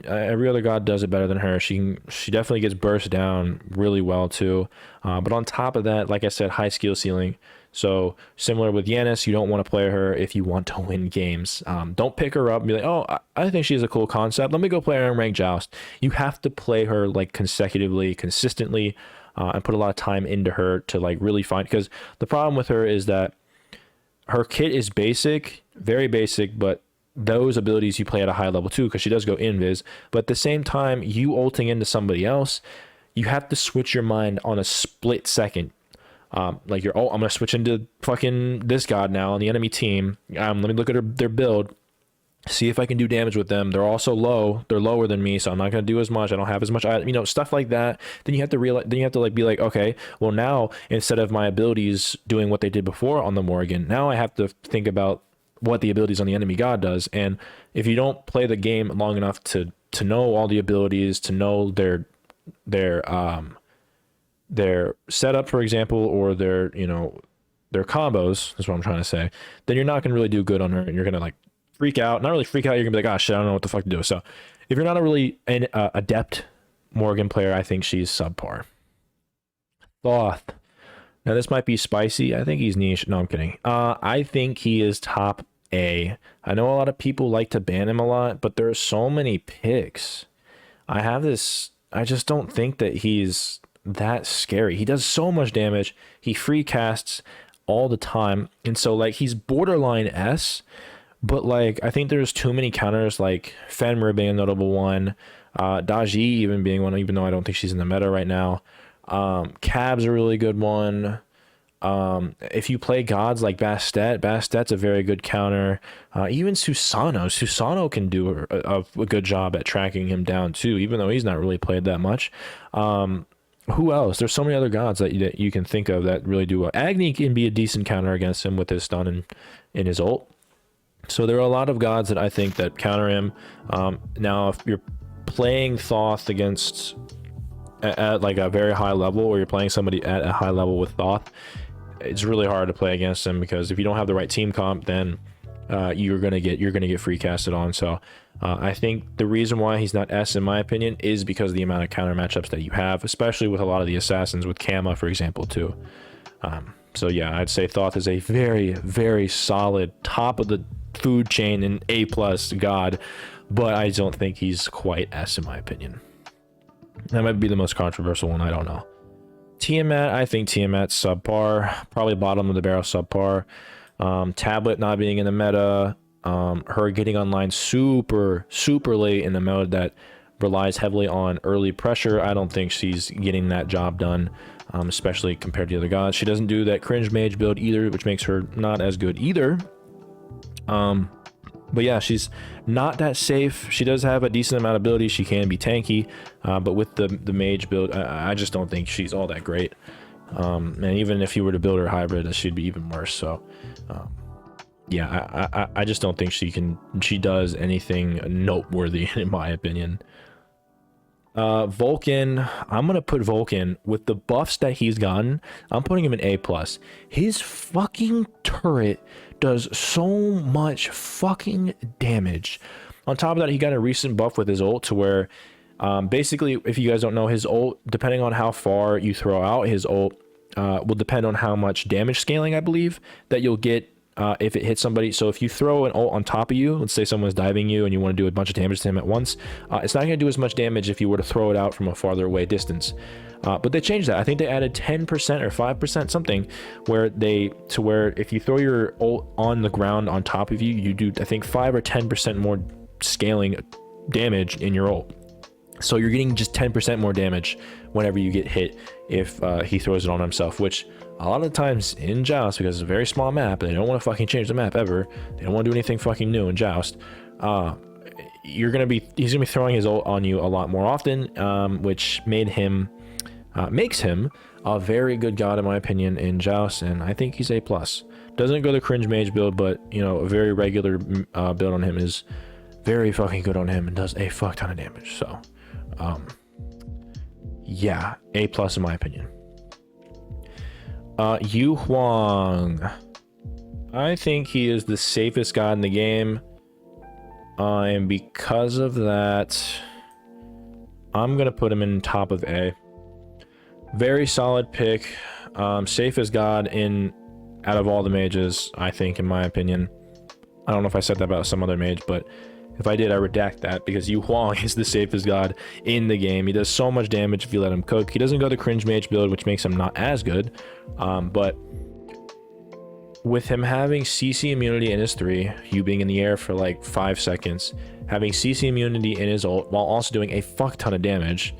every other god does it better than her. She definitely gets burst down really well too. But on top of that, like I said, high skill ceiling. So similar with Janus, you don't want to play her if you want to win games. Don't pick her up and be like, oh, I think she has a cool concept. Let me go play her in ranked Joust. You have to play her like consecutively, consistently, and put a lot of time into her to like really find. Because the problem with her is that her kit is basic, very basic, but those abilities you play at a high level too, because she does go invis. But at the same time, you ulting into somebody else, you have to switch your mind on a split second. Like you're, oh, I'm gonna switch into fucking this god now on the enemy team. Let me look at their build, see if I can do damage with them. They're also low. They're lower than me, so I'm not gonna do as much. I don't have as much, you know, stuff like that. Then you have to realize. Then you have to like be like, okay, well now instead of my abilities doing what they did before on the Morrigan, now I have to think about what the abilities on the enemy god does. And if you don't play the game long enough to know all the abilities, to know their setup, for example, or their combos, that's what I'm trying to say, then you're not gonna really do good on her, and you're gonna like freak out. Not really freak out, you're gonna be like, oh shit, I don't know what the fuck to do. So if you're not a really adept Morrigan player, I think she's subpar. Thoth. Now this might be spicy. I think he's niche. No, I'm kidding. I think he is top A. I know a lot of people like to ban him a lot, but there are so many picks. I just don't think that he's that scary. He does so much damage. He free casts all the time. And so like he's borderline S, but like I think there's too many counters, like Fenrir being a notable one, Daji even being one, even though I don't think she's in the meta right now. Cab's a really good one. If you play gods like Bastet's a very good counter. Even Susano can do a good job at tracking him down too, even though he's not really played that much. Who else? There's so many other gods that you can think of that really do well. Agni can be a decent counter against him with his stun and in his ult. So there are a lot of gods that I think that counter him. Now, if you're playing Thoth against at like a very high level, or you're playing somebody at a high level with Thoth, it's really hard to play against him, because if you don't have the right team comp, then you're gonna get free casted on. So I think the reason why he's not S, in my opinion, is because of the amount of counter matchups that you have, especially with a lot of the assassins, with Kama, for example, too. So yeah, I'd say Thoth is a very, very solid top of the food chain and A+ god, but I don't think he's quite S, in my opinion. That might be the most controversial one, I don't know. Tiamat, I think Tiamat's subpar, probably bottom of the barrel subpar. Tablet not being in the meta, her getting online super late in a mode that relies heavily on early pressure. I don't think she's getting that job done, especially compared to the other gods. She doesn't do that cringe mage build either, which makes her not as good either. But yeah, she's not that safe. She does have a decent amount of ability. She can be tanky, but with the mage build, I just don't think she's all that great. And even if you were to build her hybrid, she'd be even worse. So yeah, I just don't think she does anything noteworthy, in my opinion. Vulcan, I'm gonna put Vulcan with the buffs that he's gotten. I'm putting him in A+. His fucking turret does so much fucking damage. On top of that, he got a recent buff with his ult to where basically, if you guys don't know, his ult, depending on how far you throw out, his ult will depend on how much damage scaling, I believe, that you'll get if it hits somebody. So if you throw an ult on top of you, let's say someone's diving you and you want to do a bunch of damage to him at once, it's not going to do as much damage if you were to throw it out from a farther away distance. But they changed that. I think they added 10% or 5% something, where if you throw your ult on the ground on top of you, you do, I think, 5 or 10% more scaling damage in your ult. So you're getting just 10% more damage whenever you get hit if he throws it on himself, which a lot of times in Joust, because it's a very small map, they don't want to fucking change the map ever. They don't want to do anything fucking new in Joust. He's gonna be throwing his ult on you a lot more often, which makes him a very good god, in my opinion, in Joust, and I think he's A+. Doesn't go the cringe mage build, but you know, a very regular build on him is very fucking good on him and does a fuck ton of damage. So yeah, A+ in my opinion. Huang, I think he is the safest god in the game, and because of that, I'm gonna put him in top of A. Very solid pick, safest god out of all the mages, I think, in my opinion. I don't know if I said that about some other mage, but if I did, I redact that, because Huang is the safest god in the game. He does so much damage if you let him cook. He doesn't go the cringe mage build, which makes him not as good. But with him having CC immunity in his 3, you being in the air for like 5 seconds, having CC immunity in his ult, while also doing a fuck ton of damage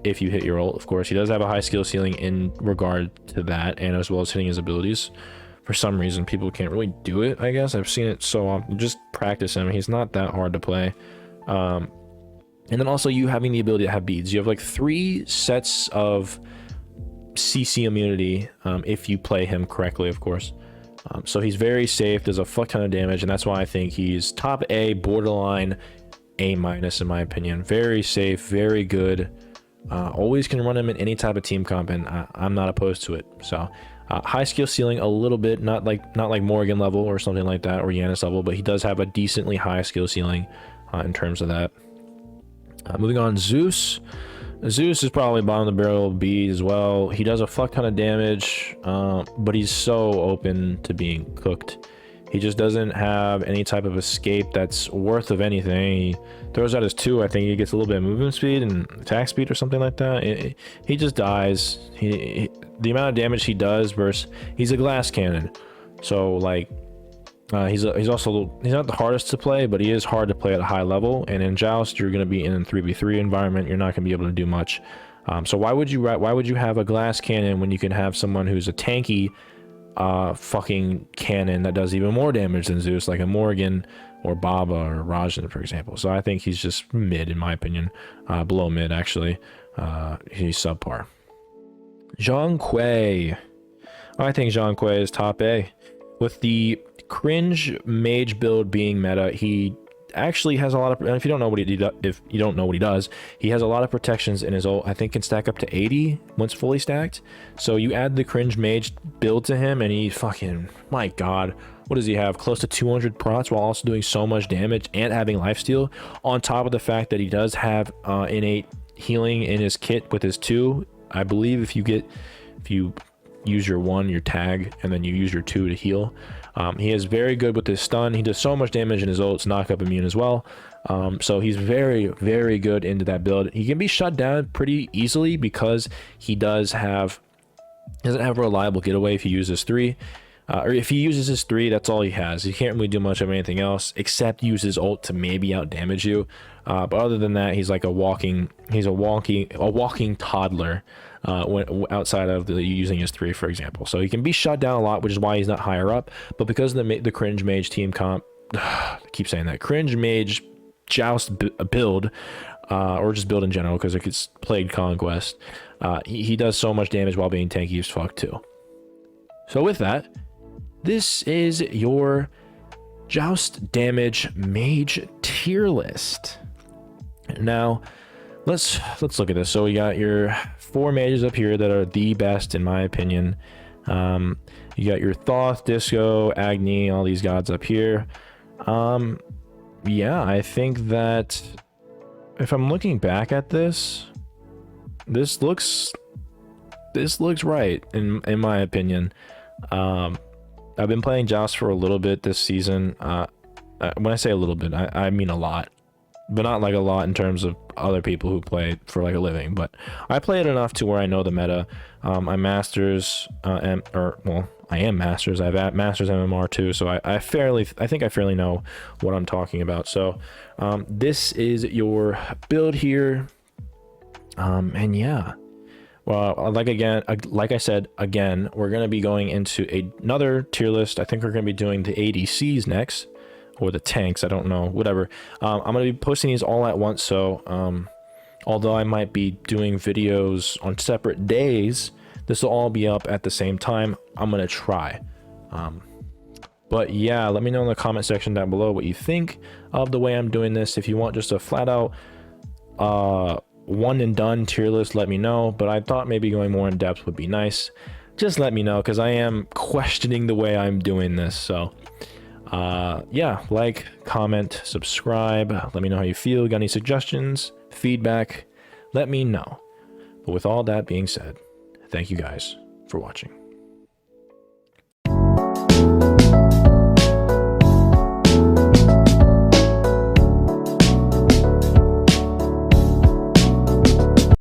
if you hit your ult, of course. He does have a high skill ceiling in regard to that, and as well as hitting his abilities. For some reason, people can't really do it, I guess. I've seen it so often. Just practice him. He's not that hard to play. And then also you having the ability to have beads. You have like 3 sets of CC immunity if you play him correctly, of course. So he's very safe. Does a fuck ton of damage, and that's why I think he's top A, borderline A- in my opinion. Very safe, very good. Always can run him in any type of team comp, and I'm not opposed to it. So high skill ceiling a little bit, not like Morrigan level or something like that, or Janus level, but he does have a decently high skill ceiling in terms of that. Moving on, Zeus is probably bottom of the barrel B as well. He does a fuck ton of damage, but he's so open to being cooked He just doesn't have any type of escape that's worth of anything. He throws out his 2. I think he gets a little bit of movement speed and attack speed or something like that. He just dies. The amount of damage he does versus he's a glass cannon. So like he's also he's not the hardest to play, but he is hard to play at a high level. And in Joust, you're going to be in a 3v3 environment. You're not going to be able to do much. So why would you have a glass cannon when you can have someone who's a tanky fucking cannon that does even more damage than Zeus, like a Morrigan or Baba or Raijan, for example? So I think he's just mid, in my opinion, below mid actually. He's subpar. Zhong Kui. I think Zhong Kui is top A. With the cringe mage build being meta, he actually has a lot of, if you don't know what he does, he has a lot of protections in his ult. I think can stack up to 80 once fully stacked. So you add the cringe mage build to him and he fucking, my god, what does he have? Close to 200 procs while also doing so much damage and having lifesteal, on top of the fact that he does have innate healing in his kit with his 2. I believe if you use your 1, your tag, and then you use your 2 to heal. He is very good with his stun. He does so much damage in his ult's knock-up immune as well. So he's very, very good into that build. He can be shut down pretty easily because he doesn't have a reliable getaway if he uses 3. Or if he uses his 3, that's all he has. He can't really do much of anything else except use his ult to maybe out damage you. But other than that, he's like a walking toddler when outside of using his 3, for example. So he can be shut down a lot, which is why he's not higher up. But because of the cringe mage team comp, I keep saying that, cringe mage Joust build, or just build in general, because it gets played conquest, he does so much damage while being tanky as fuck too. So with that, this is your Joust damage mage tier list. Now let's look at this. So we got your 4 mages up here that are the best in my opinion. You got your Thoth, Disco, Agni, all these gods up here. Yeah, I think that if I'm looking back at this looks right in my opinion. I've been playing Joust for a little bit this season. When I say a little bit, I mean a lot, but not like a lot in terms of other people who play for like a living. But I play it enough to where I know the meta. I'm masters, I am masters. I have masters MMR too, so I think I fairly know what I'm talking about. So this is your build here, and yeah. Well, like I said, again, we're going to be going into another tier list. I think we're going to be doing the ADCs next, or the tanks. I don't know, whatever. I'm going to be posting these all at once. So, although I might be doing videos on separate days, this will all be up at the same time. I'm going to try. But yeah, let me know in the comment section down below what you think of the way I'm doing this. If you want just a flat out, one and done tier list, let me know. But I thought maybe going more in depth would be nice. Just let me know, because I am questioning the way I'm doing this. So yeah, like, comment, subscribe, let me know how you feel. Got any suggestions, feedback, let me know. But with all that being said, thank you guys for watching.